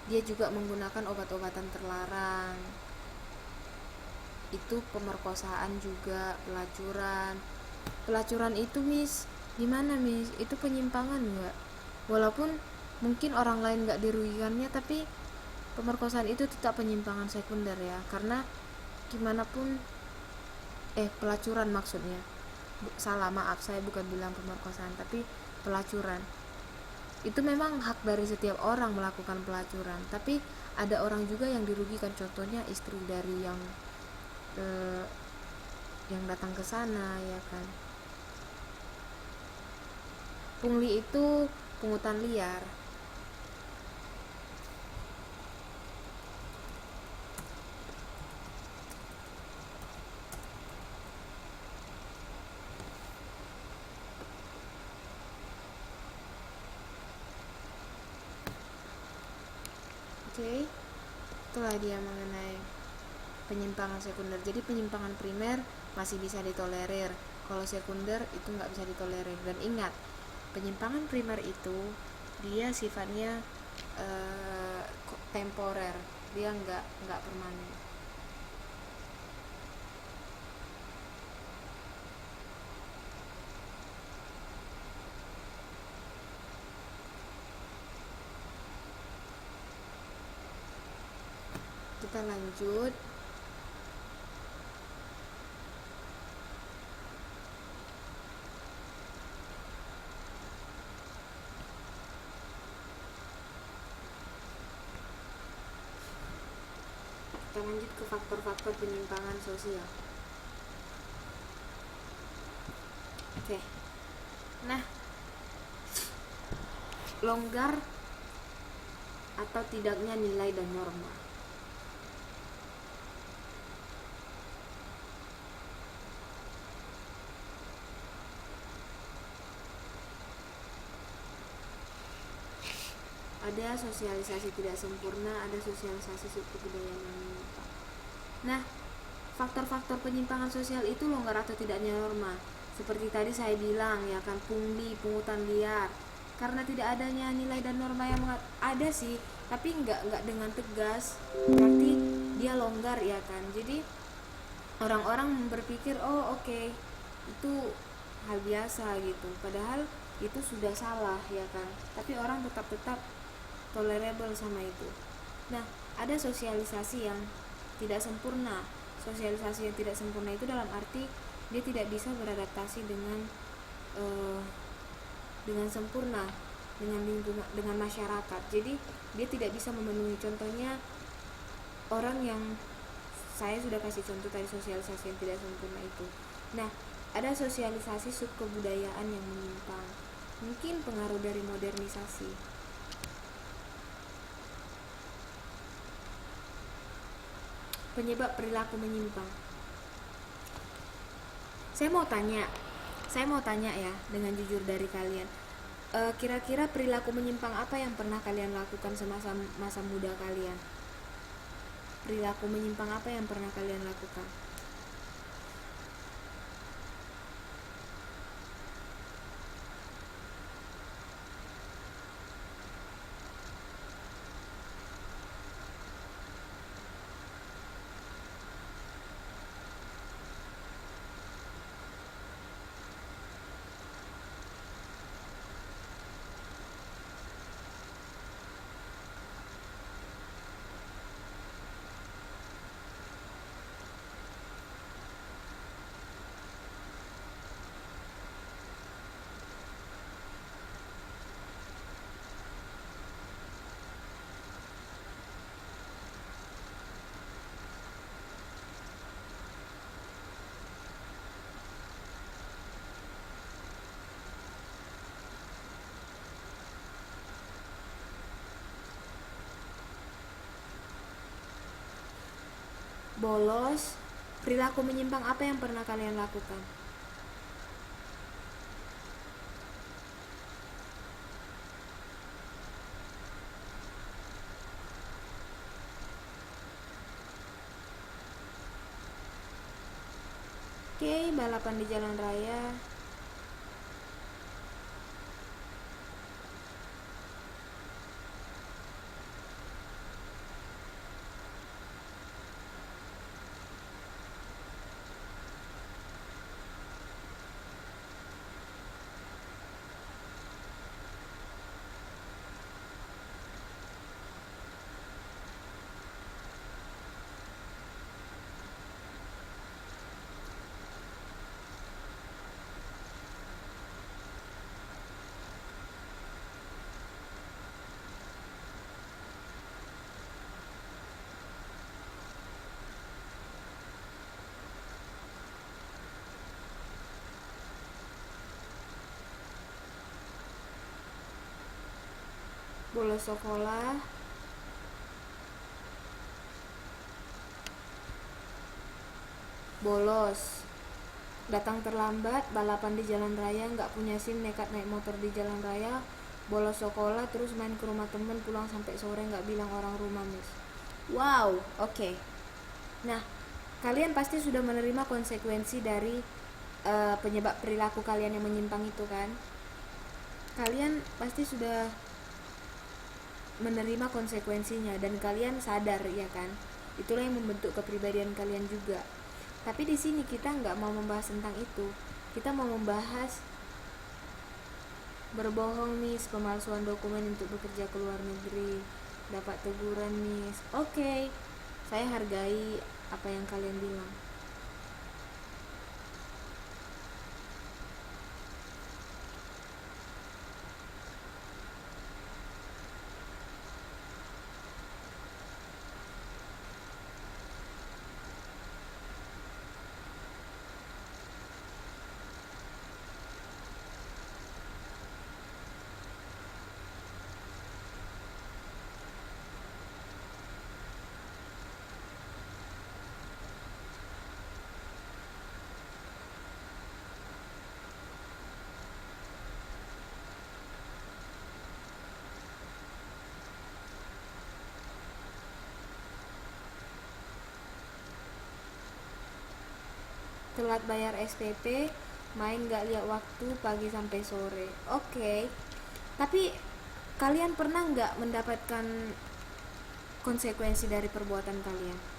dia juga menggunakan obat-obatan terlarang, itu pemerkosaan juga, pelacuran itu gimana itu penyimpangan nggak? Walaupun mungkin orang lain nggak dirugikannya, tapi pemerkosaan itu tetap penyimpangan sekunder ya, karena gimana pun pelacuran maksudnya, salah, maaf, saya bukan bilang pemerkosaan tapi pelacuran. Itu memang hak dari setiap orang melakukan pelacuran, tapi ada orang juga yang dirugikan, contohnya istri dari yang datang ke sana ya kan. Pungli itu pungutan liar. Oke, itulah dia mengenai penyimpangan sekunder. Jadi penyimpangan primer masih bisa ditolerir, kalau sekunder itu nggak bisa ditolerir. Dan ingat, penyimpangan primer itu dia sifatnya temporer, dia nggak permanen. Kita lanjut. Kita lanjut ke faktor-faktor penyimpangan sosial. Oke. Nah, longgar atau tidaknya nilai dan norma. Ada sosialisasi tidak sempurna, ada sosialisasi subkebudayaan yang menyimpang. Nah, faktor-faktor penyimpangan sosial itu longgar atau tidaknya norma. Seperti tadi saya bilang ya kan, pungli, pungutan liar. Karena tidak adanya nilai dan norma yang ada sih, tapi nggak dengan tegas. Berarti dia longgar ya kan. Jadi orang-orang berpikir oh oke, itu hal biasa gitu. Padahal itu sudah salah ya kan. Tapi orang tetap tolerable sama itu. Nah, ada sosialisasi yang tidak sempurna. Sosialisasi yang tidak sempurna itu dalam arti dia tidak bisa beradaptasi dengan sempurna dengan lingkungan, dengan masyarakat. Jadi dia tidak bisa memenuhi. Contohnya orang yang saya sudah kasih contoh tadi, sosialisasi yang tidak sempurna itu. Nah, ada sosialisasi subkebudayaan yang menyimpang. Mungkin pengaruh dari modernisasi. Penyebab perilaku menyimpang. Saya mau tanya ya, dengan jujur dari kalian. Kira-kira perilaku menyimpang apa yang pernah kalian lakukan semasa masa muda kalian? Perilaku menyimpang apa yang pernah kalian lakukan? Bolos. Perilaku menyimpang apa yang pernah kalian lakukan? Oke, balapan di jalan raya. Bolos sekolah. Bolos. Datang terlambat, balapan di jalan raya, nggak punya SIM, nekat naik motor di jalan raya, bolos sekolah, terus main ke rumah temen, pulang sampai sore nggak bilang orang rumah, miss. Wow, oke. Nah, kalian pasti sudah menerima konsekuensi dari penyebab perilaku kalian yang menyimpang itu kan. Kalian pasti sudah menerima konsekuensinya dan kalian sadar ya kan. Itulah yang membentuk kepribadian kalian juga. Tapi di sini kita nggak mau membahas tentang itu. Kita mau membahas berbohong Miss, pemalsuan dokumen untuk bekerja ke luar negeri, dapat teguran Miss. Oke, saya hargai apa yang kalian bilang. Telat bayar SPP, main gak lihat waktu pagi sampai sore. Oke. Tapi kalian pernah nggak mendapatkan konsekuensi dari perbuatan kalian?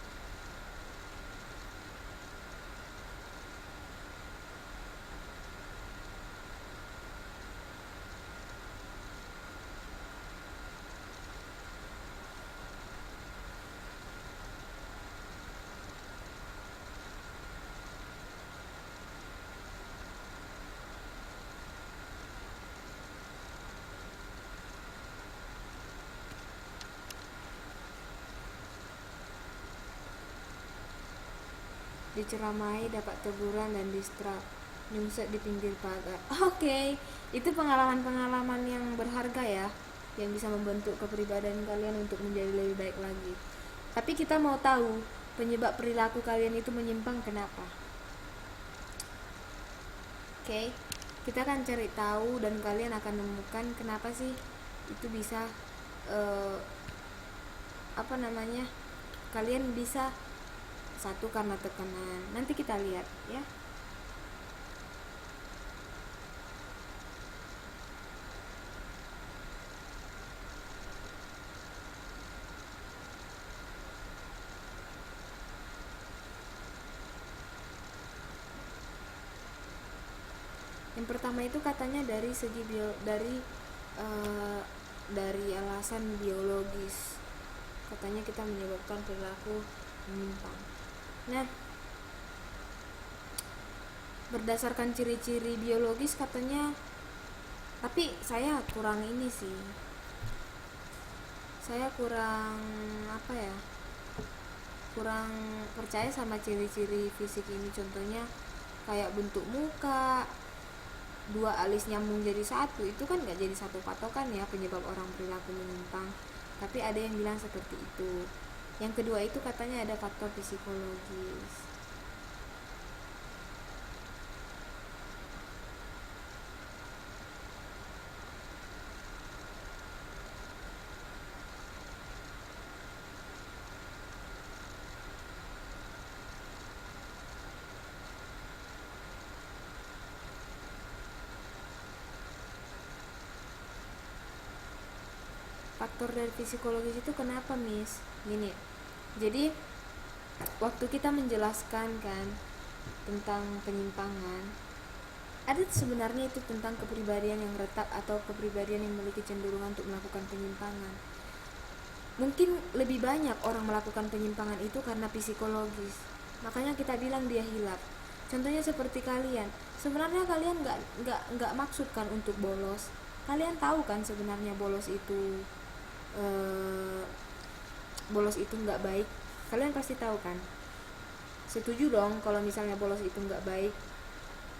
Diceramai, dapat teguran dan distrap, nyungsep di pinggir pagar. Oke, itu pengalaman-pengalaman yang berharga ya, yang bisa membentuk kepribadian kalian untuk menjadi lebih baik lagi. Tapi kita mau tahu penyebab perilaku kalian itu menyimpang kenapa. Oke, kita akan cari tahu dan kalian akan menemukan kenapa sih itu bisa kalian bisa. Satu, karena tekanan. Nanti kita lihat ya. Yang pertama itu katanya dari segi dari alasan biologis. Katanya kita menyebabkan perilaku menyimpang. Nah, berdasarkan ciri-ciri biologis katanya, tapi saya kurang kurang percaya sama ciri-ciri fisik ini. Contohnya kayak bentuk muka, dua alis nyambung jadi satu, itu kan gak jadi satu patokan ya penyebab orang perilaku menyimpang. Tapi ada yang bilang seperti itu. Yang kedua itu katanya ada faktor psikologis. Faktor dari psikologis itu kenapa, Miss? Gini, jadi waktu kita menjelaskan kan tentang penyimpangan, ada sebenarnya itu tentang kepribadian yang retak atau kepribadian yang memiliki cenderungan untuk melakukan penyimpangan. Mungkin lebih banyak orang melakukan penyimpangan itu karena psikologis, makanya kita bilang dia hilaf. Contohnya seperti kalian, sebenarnya kalian nggak maksud kan untuk bolos. Kalian tahu kan sebenarnya bolos itu nggak baik. Kalian pasti tahu kan? Setuju dong kalau misalnya bolos itu nggak baik.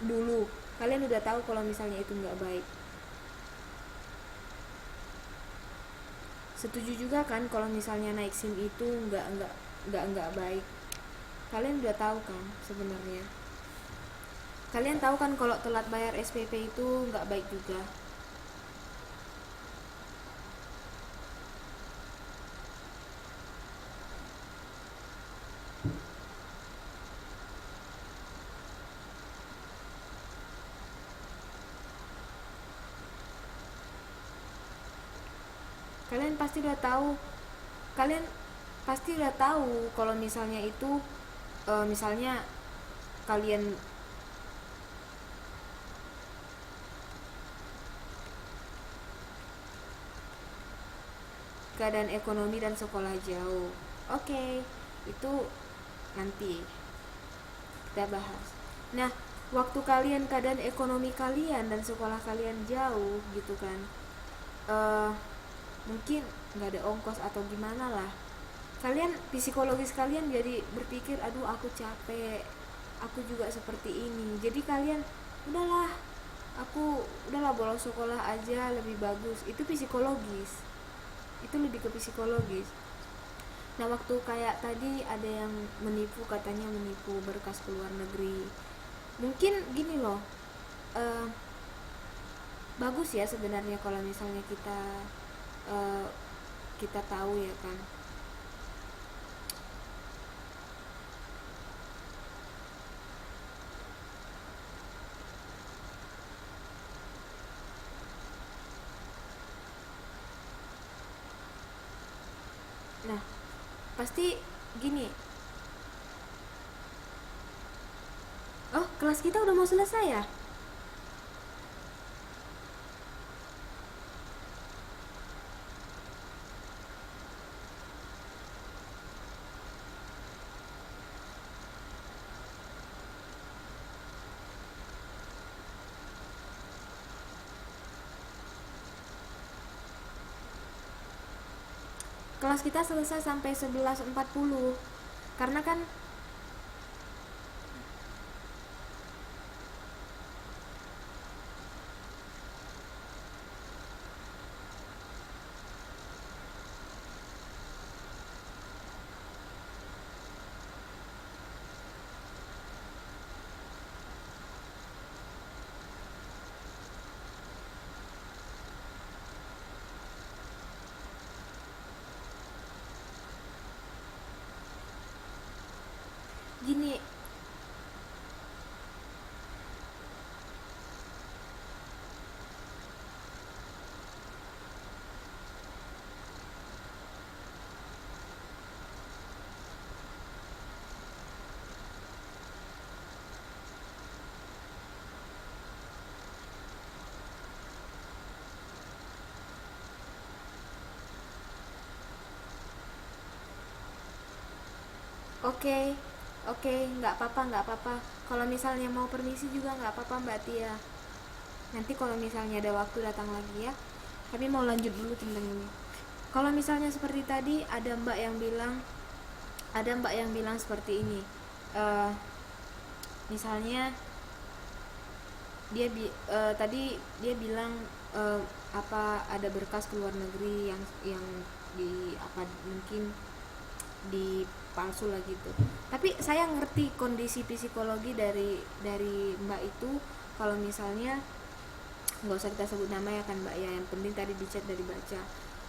Dulu kalian udah tahu kalau misalnya itu nggak baik. Setuju juga kan kalau misalnya naik SIM itu nggak baik. Kalian udah tahu kan sebenarnya. Kalian tahu kan kalau telat bayar SPP itu nggak baik juga. Kalian pasti udah tahu, kalian pasti udah tahu kalau misalnya itu misalnya kalian keadaan ekonomi dan sekolah jauh. Oke, itu nanti kita bahas. Nah, waktu kalian keadaan ekonomi kalian dan sekolah kalian jauh gitu kan, eh mungkin nggak ada ongkos atau gimana lah, kalian psikologis kalian jadi berpikir, aduh aku capek, aku juga seperti ini, jadi kalian udahlah, aku udahlah bolos sekolah aja lebih bagus. Itu psikologis, itu lebih ke psikologis. Nah, waktu kayak tadi ada yang menipu, katanya menipu berkas ke luar negeri, mungkin gini loh, eh, bagus ya sebenarnya kalau misalnya eh, kita tahu ya kan. Nah, pasti gini, oh kelas kita udah mau selesai ya. Kelas kita selesai sampai 11.40 karena kan gini. Oke, oke, nggak apa-apa, nggak apa-apa. Kalau misalnya mau permisi juga nggak apa-apa Mbak Tia. Nanti kalau misalnya ada waktu datang lagi ya. Kami mau lanjut dulu tentang ini. Kalau misalnya seperti tadi ada Mbak yang bilang seperti ini. Eh, Misalnya tadi dia bilang, apa ada berkas ke luar negeri yang di apa mungkin di palsu lah gitu. Tapi saya ngerti kondisi psikologi dari Mbak itu. Kalau misalnya nggak usah kita sebut nama ya kan Mbak ya, yang penting tadi di chat dari baca,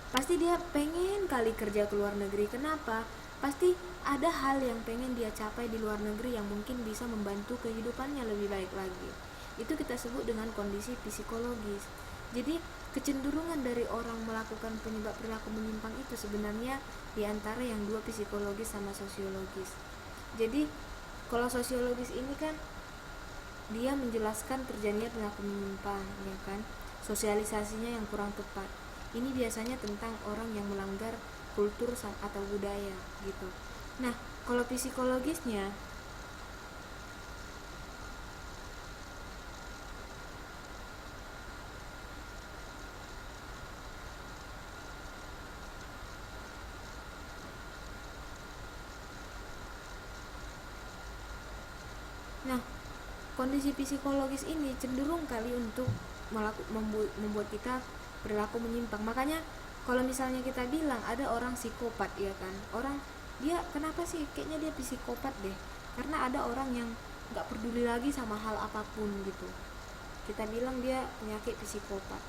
pasti dia pengen kali kerja ke luar negeri. Kenapa? Pasti ada hal yang pengen dia capai di luar negeri yang mungkin bisa membantu kehidupannya lebih baik lagi. Itu kita sebut dengan kondisi psikologis. Jadi kecenderungan dari orang melakukan penyebab perilaku menyimpang itu sebenarnya diantara yang dua, psikologis sama sosiologis. Jadi kalau sosiologis ini kan dia menjelaskan terjadinya perilaku menyimpang, ya kan, sosialisasinya yang kurang tepat. Ini biasanya tentang orang yang melanggar kultur atau budaya gitu. Nah, kalau psikologisnya, nah kondisi psikologis ini cenderung kali untuk membuat kita perilaku menyimpang. Makanya kalau misalnya kita bilang ada orang psikopat, ya kan, orang dia kenapa sih kayaknya dia psikopat deh, karena ada orang yang nggak peduli lagi sama hal apapun gitu, kita bilang dia penyakit psikopat.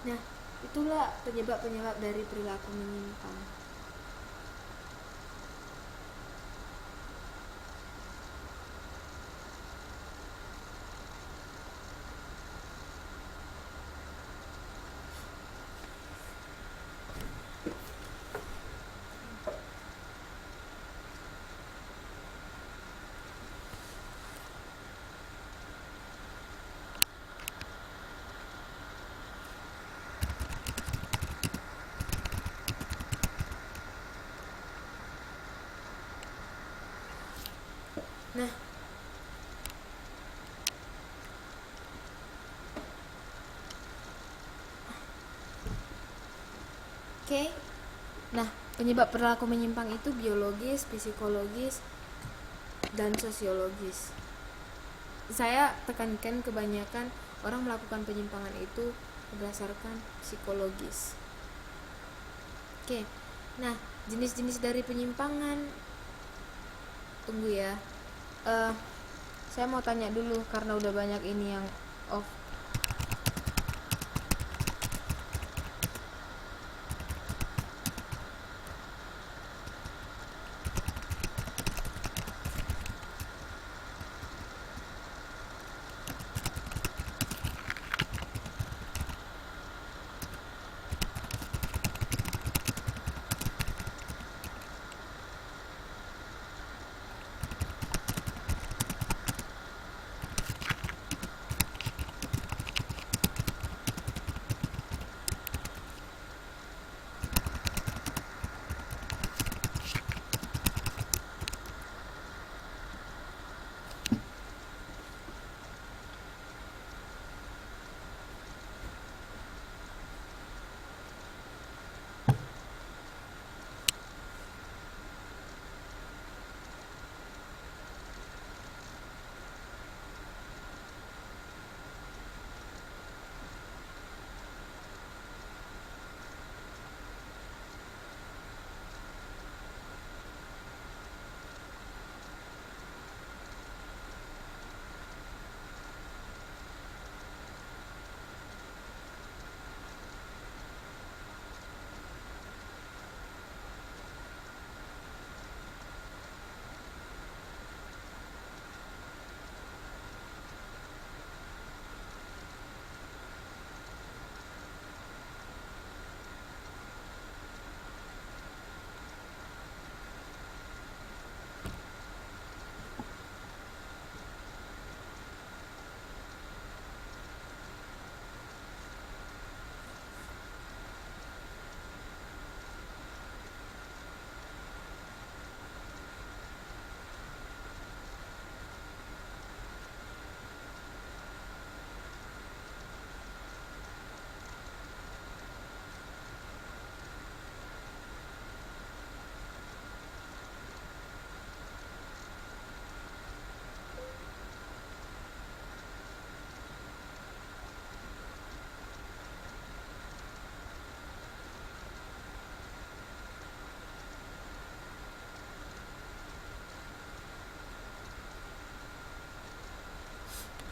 Nah, Itulah penyebab-penyebab dari perilaku menyimpang. Nah, oke. Nah, penyebab perilaku menyimpang itu biologis, psikologis, dan sosiologis. Saya tekankan kebanyakan orang melakukan penyimpangan itu berdasarkan psikologis. Oke. Nah, jenis-jenis dari penyimpangan. Tunggu ya. Saya mau tanya dulu karena udah banyak ini yang off.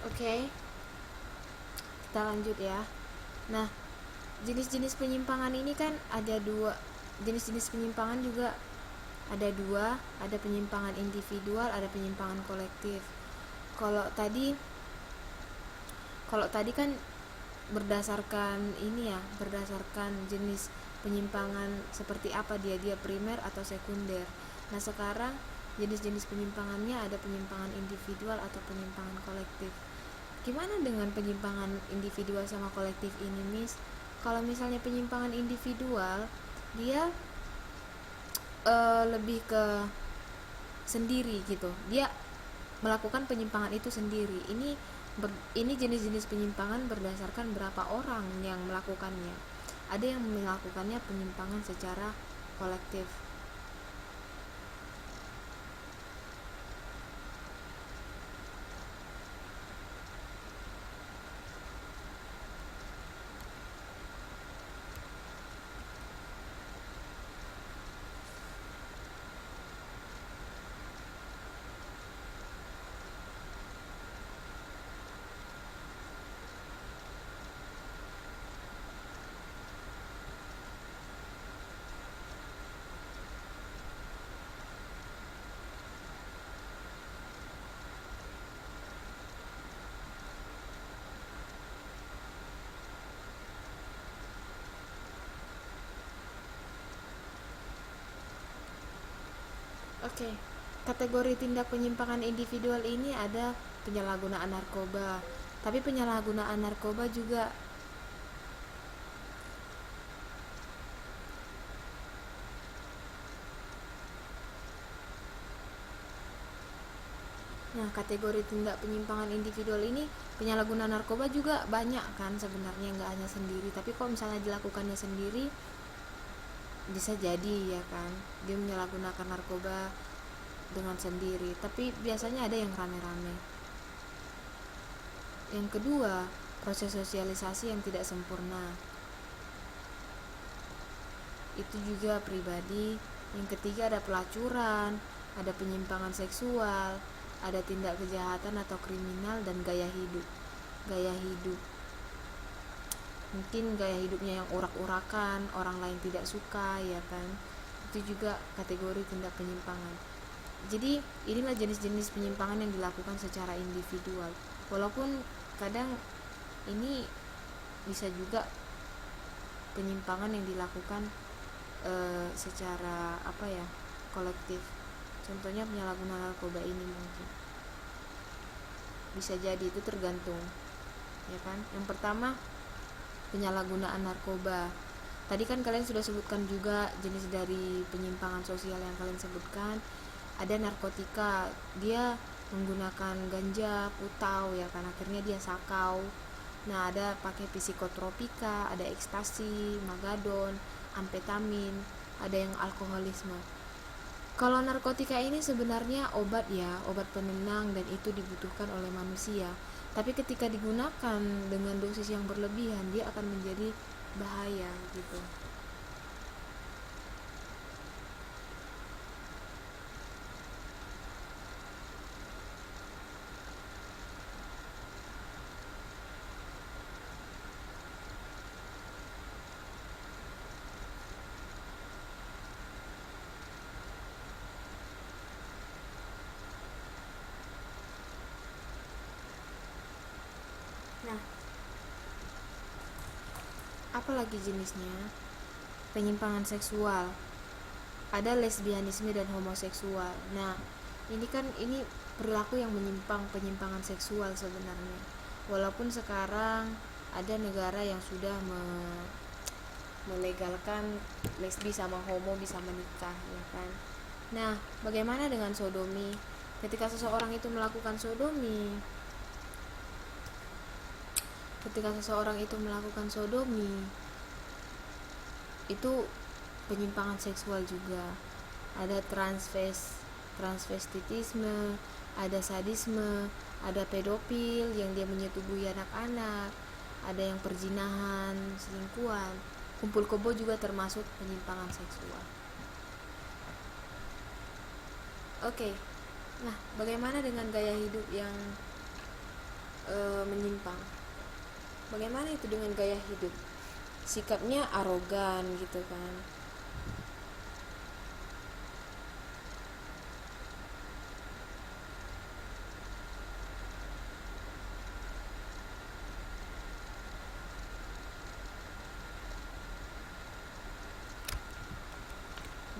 Oke, kita lanjut ya. Nah, jenis-jenis penyimpangan ini kan ada dua. Jenis-jenis penyimpangan juga ada dua, ada penyimpangan individual, ada penyimpangan kolektif. Kalau tadi kan berdasarkan ini ya, berdasarkan jenis penyimpangan seperti apa dia primer atau sekunder. Nah, sekarang jenis-jenis penyimpangannya ada penyimpangan individual atau penyimpangan kolektif. Gimana dengan penyimpangan individual sama kolektif ini, Miss? Kalau misalnya penyimpangan individual, dia lebih ke sendiri gitu. Dia melakukan penyimpangan itu sendiri. Ini jenis-jenis penyimpangan berdasarkan berapa orang yang melakukannya. Ada yang melakukannya penyimpangan secara kolektif. Oke, kategori tindak penyimpangan individual ini ada penyalahgunaan narkoba. Tapi penyalahgunaan narkoba juga, nah kategori tindak penyimpangan individual ini penyalahgunaan narkoba juga banyak kan sebenarnya, nggak hanya sendiri. Tapi kalau misalnya dilakukannya sendiri, bisa jadi ya kan dia menyalahgunakan narkoba dengan sendiri. Tapi biasanya ada yang rame-rame. Yang kedua, proses sosialisasi yang tidak sempurna, itu juga pribadi. Yang ketiga ada pelacuran, ada penyimpangan seksual, ada tindak kejahatan atau kriminal, dan gaya hidup mungkin gaya hidupnya yang urak-urakan, orang lain tidak suka ya kan, itu juga kategori tindak penyimpangan. Jadi inilah jenis-jenis penyimpangan yang dilakukan secara individual, walaupun kadang ini bisa juga penyimpangan yang dilakukan secara kolektif. Contohnya penyalahgunaan narkoba ini mungkin bisa jadi, itu tergantung ya kan. Yang pertama, penyalahgunaan narkoba. Tadi kan kalian sudah sebutkan juga jenis dari penyimpangan sosial yang kalian sebutkan. Ada narkotika, dia menggunakan ganja, putau ya kan, akhirnya dia sakau. Nah, ada pakai psikotropika, ada ekstasi, magadon, amfetamin, ada yang alkoholisme. Kalau narkotika ini sebenarnya obat ya, obat penenang, dan itu dibutuhkan oleh manusia. Tapi ketika digunakan dengan dosis yang berlebihan, dia akan menjadi bahaya gitu. Nah, apalagi jenisnya? Penyimpangan seksual. Ada lesbianisme dan homoseksual. Nah, ini perilaku yang menyimpang, penyimpangan seksual sebenarnya. Walaupun sekarang ada negara yang sudah melegalkan lesbi sama homo bisa menikah ya kan. Nah, bagaimana dengan sodomi? Ketika seseorang itu melakukan sodomi, itu penyimpangan seksual juga. Ada transvestitisme, ada sadisme, ada pedofil yang dia menyetubuhi anak-anak, ada yang perzinahan, selingkuhan, kumpul kebo juga termasuk penyimpangan seksual. Oke. Nah, bagaimana dengan gaya hidup yang menyimpang? Bagaimana itu dengan gaya hidup? Sikapnya arogan gitu kan.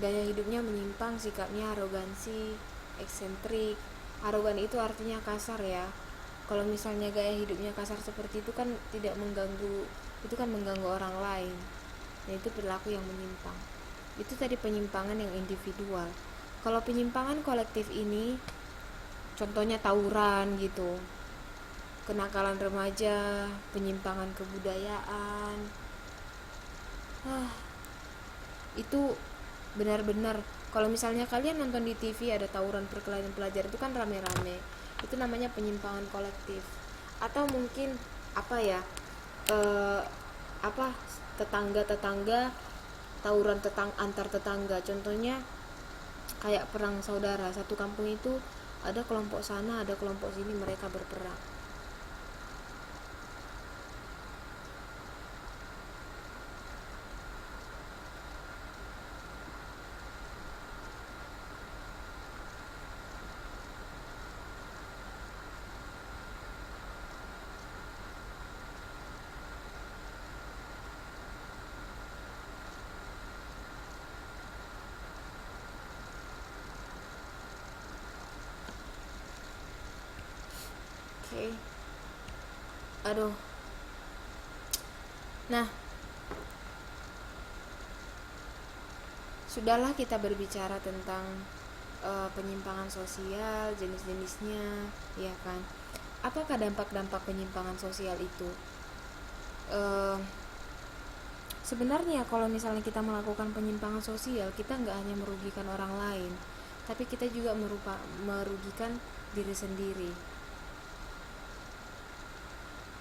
Gaya hidupnya menyimpang, sikapnya arogansi, eksentrik. Arogan itu artinya kasar ya. Kalau misalnya gaya hidupnya kasar seperti itu kan tidak mengganggu, itu kan mengganggu orang lain. Dan itu perilaku yang menyimpang. Itu tadi penyimpangan yang individual. Kalau penyimpangan kolektif ini, contohnya tawuran gitu, kenakalan remaja, penyimpangan kebudayaan, itu benar-benar, kalau misalnya kalian nonton di TV ada tawuran perkelahian pelajar, itu kan rame-rame, itu namanya penyimpangan kolektif. Atau mungkin tetangga tawuran antar tetangga, contohnya kayak perang saudara, satu kampung itu ada kelompok sana, ada kelompok sini, mereka berperang. Oke. Aduh. Nah, sudahlah kita berbicara tentang penyimpangan sosial, jenis-jenisnya, ya kan? Apakah dampak-dampak penyimpangan sosial itu? Sebenarnya kalau misalnya kita melakukan penyimpangan sosial, kita nggak hanya merugikan orang lain, tapi kita juga merugikan diri sendiri,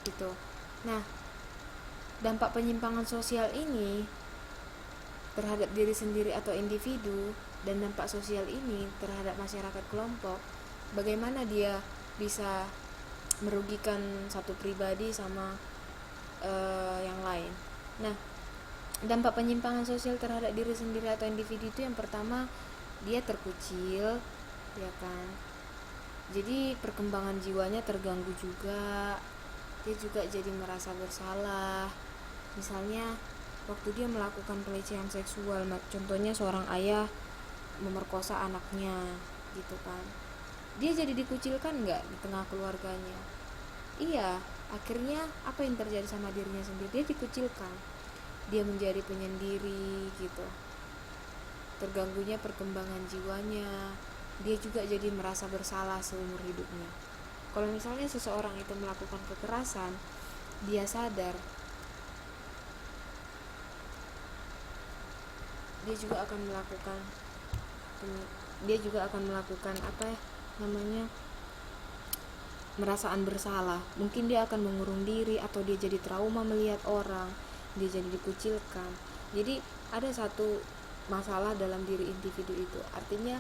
gitu. Nah, dampak penyimpangan sosial ini terhadap diri sendiri atau individu, dan dampak sosial ini terhadap masyarakat kelompok, bagaimana dia bisa merugikan satu pribadi sama yang lain. Nah, dampak penyimpangan sosial terhadap diri sendiri atau individu itu yang pertama, dia terkucil, ya kan? Jadi perkembangan jiwanya terganggu juga. Dia juga jadi merasa bersalah. Misalnya waktu dia melakukan pelecehan seksual, contohnya seorang ayah memerkosa anaknya, gitu kan? Dia jadi dikucilkan nggak di tengah keluarganya? Iya, akhirnya apa yang terjadi sama dirinya sendiri? Dia dikucilkan, dia menjadi penyendiri, gitu. Terganggunya perkembangan jiwanya, dia juga jadi merasa bersalah seumur hidupnya. Kalau misalnya seseorang itu melakukan kekerasan, dia sadar, dia juga akan melakukan apa ya namanya, merasaan bersalah. Mungkin dia akan mengurung diri, atau dia jadi trauma melihat orang, dia jadi dikucilkan. Jadi ada satu masalah dalam diri individu itu, artinya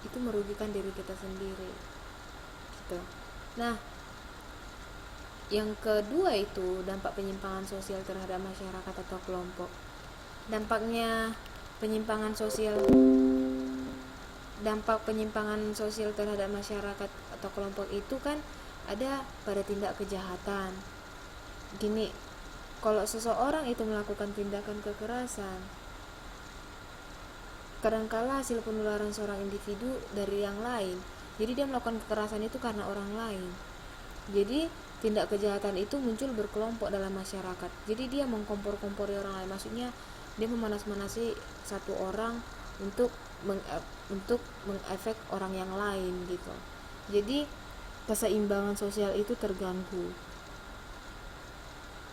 itu merugikan diri kita sendiri, gitu. Nah, yang kedua itu dampak penyimpangan sosial terhadap masyarakat atau kelompok. Dampak penyimpangan sosial terhadap masyarakat atau kelompok itu kan ada pada tindak kejahatan. Gini, kalau seseorang itu melakukan tindakan kekerasan, kadangkala hasil penularan seorang individu dari yang lain. Jadi dia melakukan kekerasan itu karena orang lain. Jadi tindak kejahatan itu muncul berkelompok dalam masyarakat. Jadi dia mengkompor-kompori orang lain. Maksudnya dia memanas-manasi satu orang untuk mengefek orang yang lain, gitu. Jadi keseimbangan sosial itu terganggu.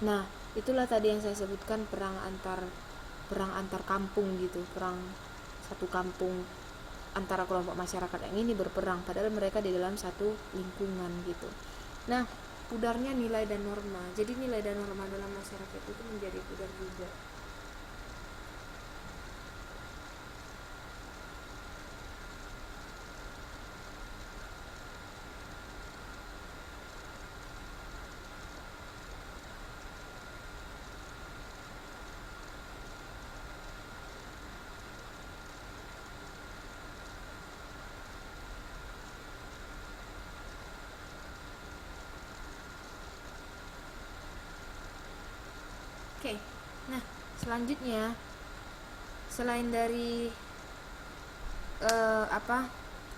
Nah, itulah tadi yang saya sebutkan, perang antar kampung, gitu. Perang satu kampung antara kelompok masyarakat yang ini berperang, padahal mereka di dalam satu lingkungan, gitu. Nah, pudarnya nilai dan norma. Jadi nilai dan norma dalam masyarakat itu menjadi pudar juga. Oke. Nah, selanjutnya selain dari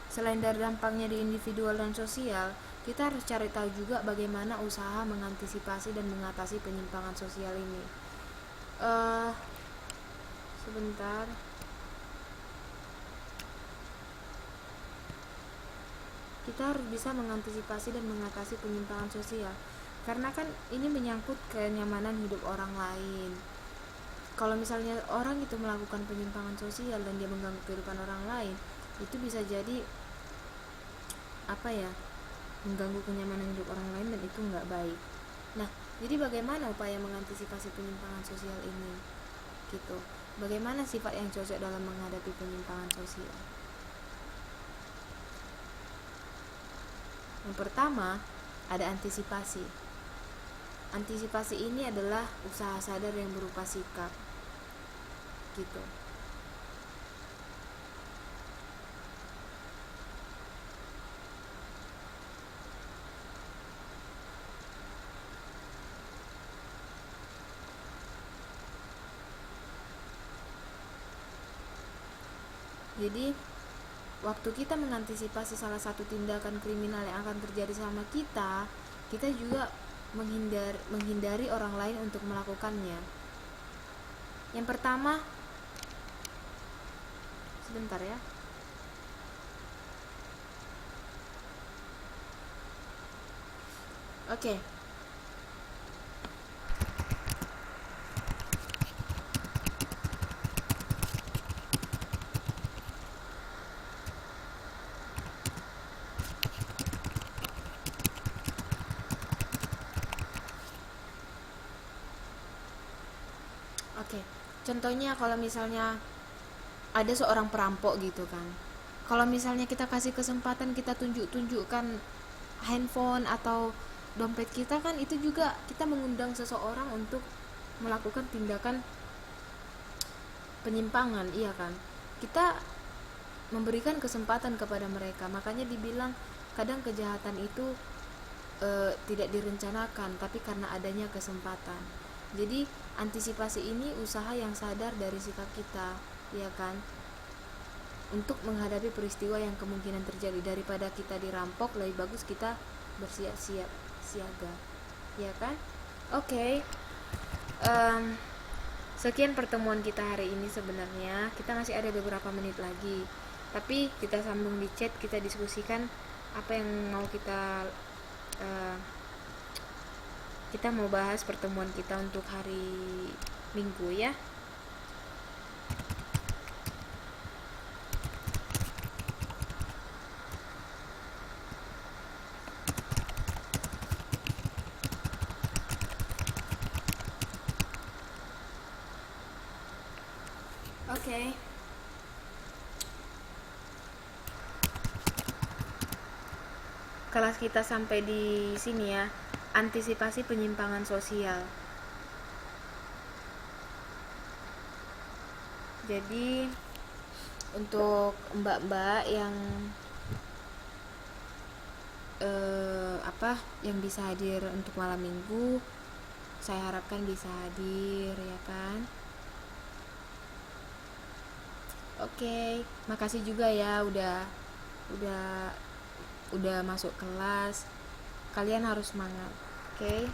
selain dari dampaknya di individual dan sosial, kita harus cari tahu juga bagaimana usaha mengantisipasi dan mengatasi penyimpangan sosial ini. Sebentar. Kita harus bisa mengantisipasi dan mengatasi penyimpangan sosial, karena kan ini menyangkut kenyamanan hidup orang lain. Kalau misalnya orang itu melakukan penyimpangan sosial dan dia mengganggu kehidupan orang lain, itu bisa jadi mengganggu kenyamanan hidup orang lain, dan itu nggak baik. Nah, jadi bagaimana upaya mengantisipasi penyimpangan sosial ini, gitu? Bagaimana sifat yang cocok dalam menghadapi penyimpangan sosial? Yang pertama, ada antisipasi. Antisipasi ini adalah usaha sadar yang berupa sikap, gitu. Jadi waktu kita mengantisipasi salah satu tindakan kriminal yang akan terjadi sama kita, kita juga menghindari orang lain untuk melakukannya. Yang pertama, sebentar ya. Oke. Oke. Contohnya kalau misalnya ada seorang perampok gitu kan. Kalau misalnya kita kasih kesempatan, kita tunjukkan handphone atau dompet kita, kan itu juga kita mengundang seseorang untuk melakukan tindakan penyimpangan, iya kan? Kita memberikan kesempatan kepada mereka. Makanya dibilang kadang kejahatan itu tidak direncanakan, tapi karena adanya kesempatan. Jadi antisipasi ini usaha yang sadar dari sikap kita, ya kan? Untuk menghadapi peristiwa yang kemungkinan terjadi. Daripada kita dirampok, lebih bagus kita bersiap-siap siaga, ya kan? Oke. Sekian pertemuan kita hari ini. Sebenarnya kita masih ada beberapa menit lagi, tapi kita sambung di chat, kita diskusikan apa yang mau kita mau bahas pertemuan kita untuk hari Minggu ya. Oke. Kelas kita sampai di sini ya. Antisipasi penyimpangan sosial. Jadi untuk mbak-mbak yang yang bisa hadir untuk malam Minggu, saya harapkan bisa hadir, ya kan? Oke, makasih juga ya udah masuk kelas. Kalian harus semangat. Oke.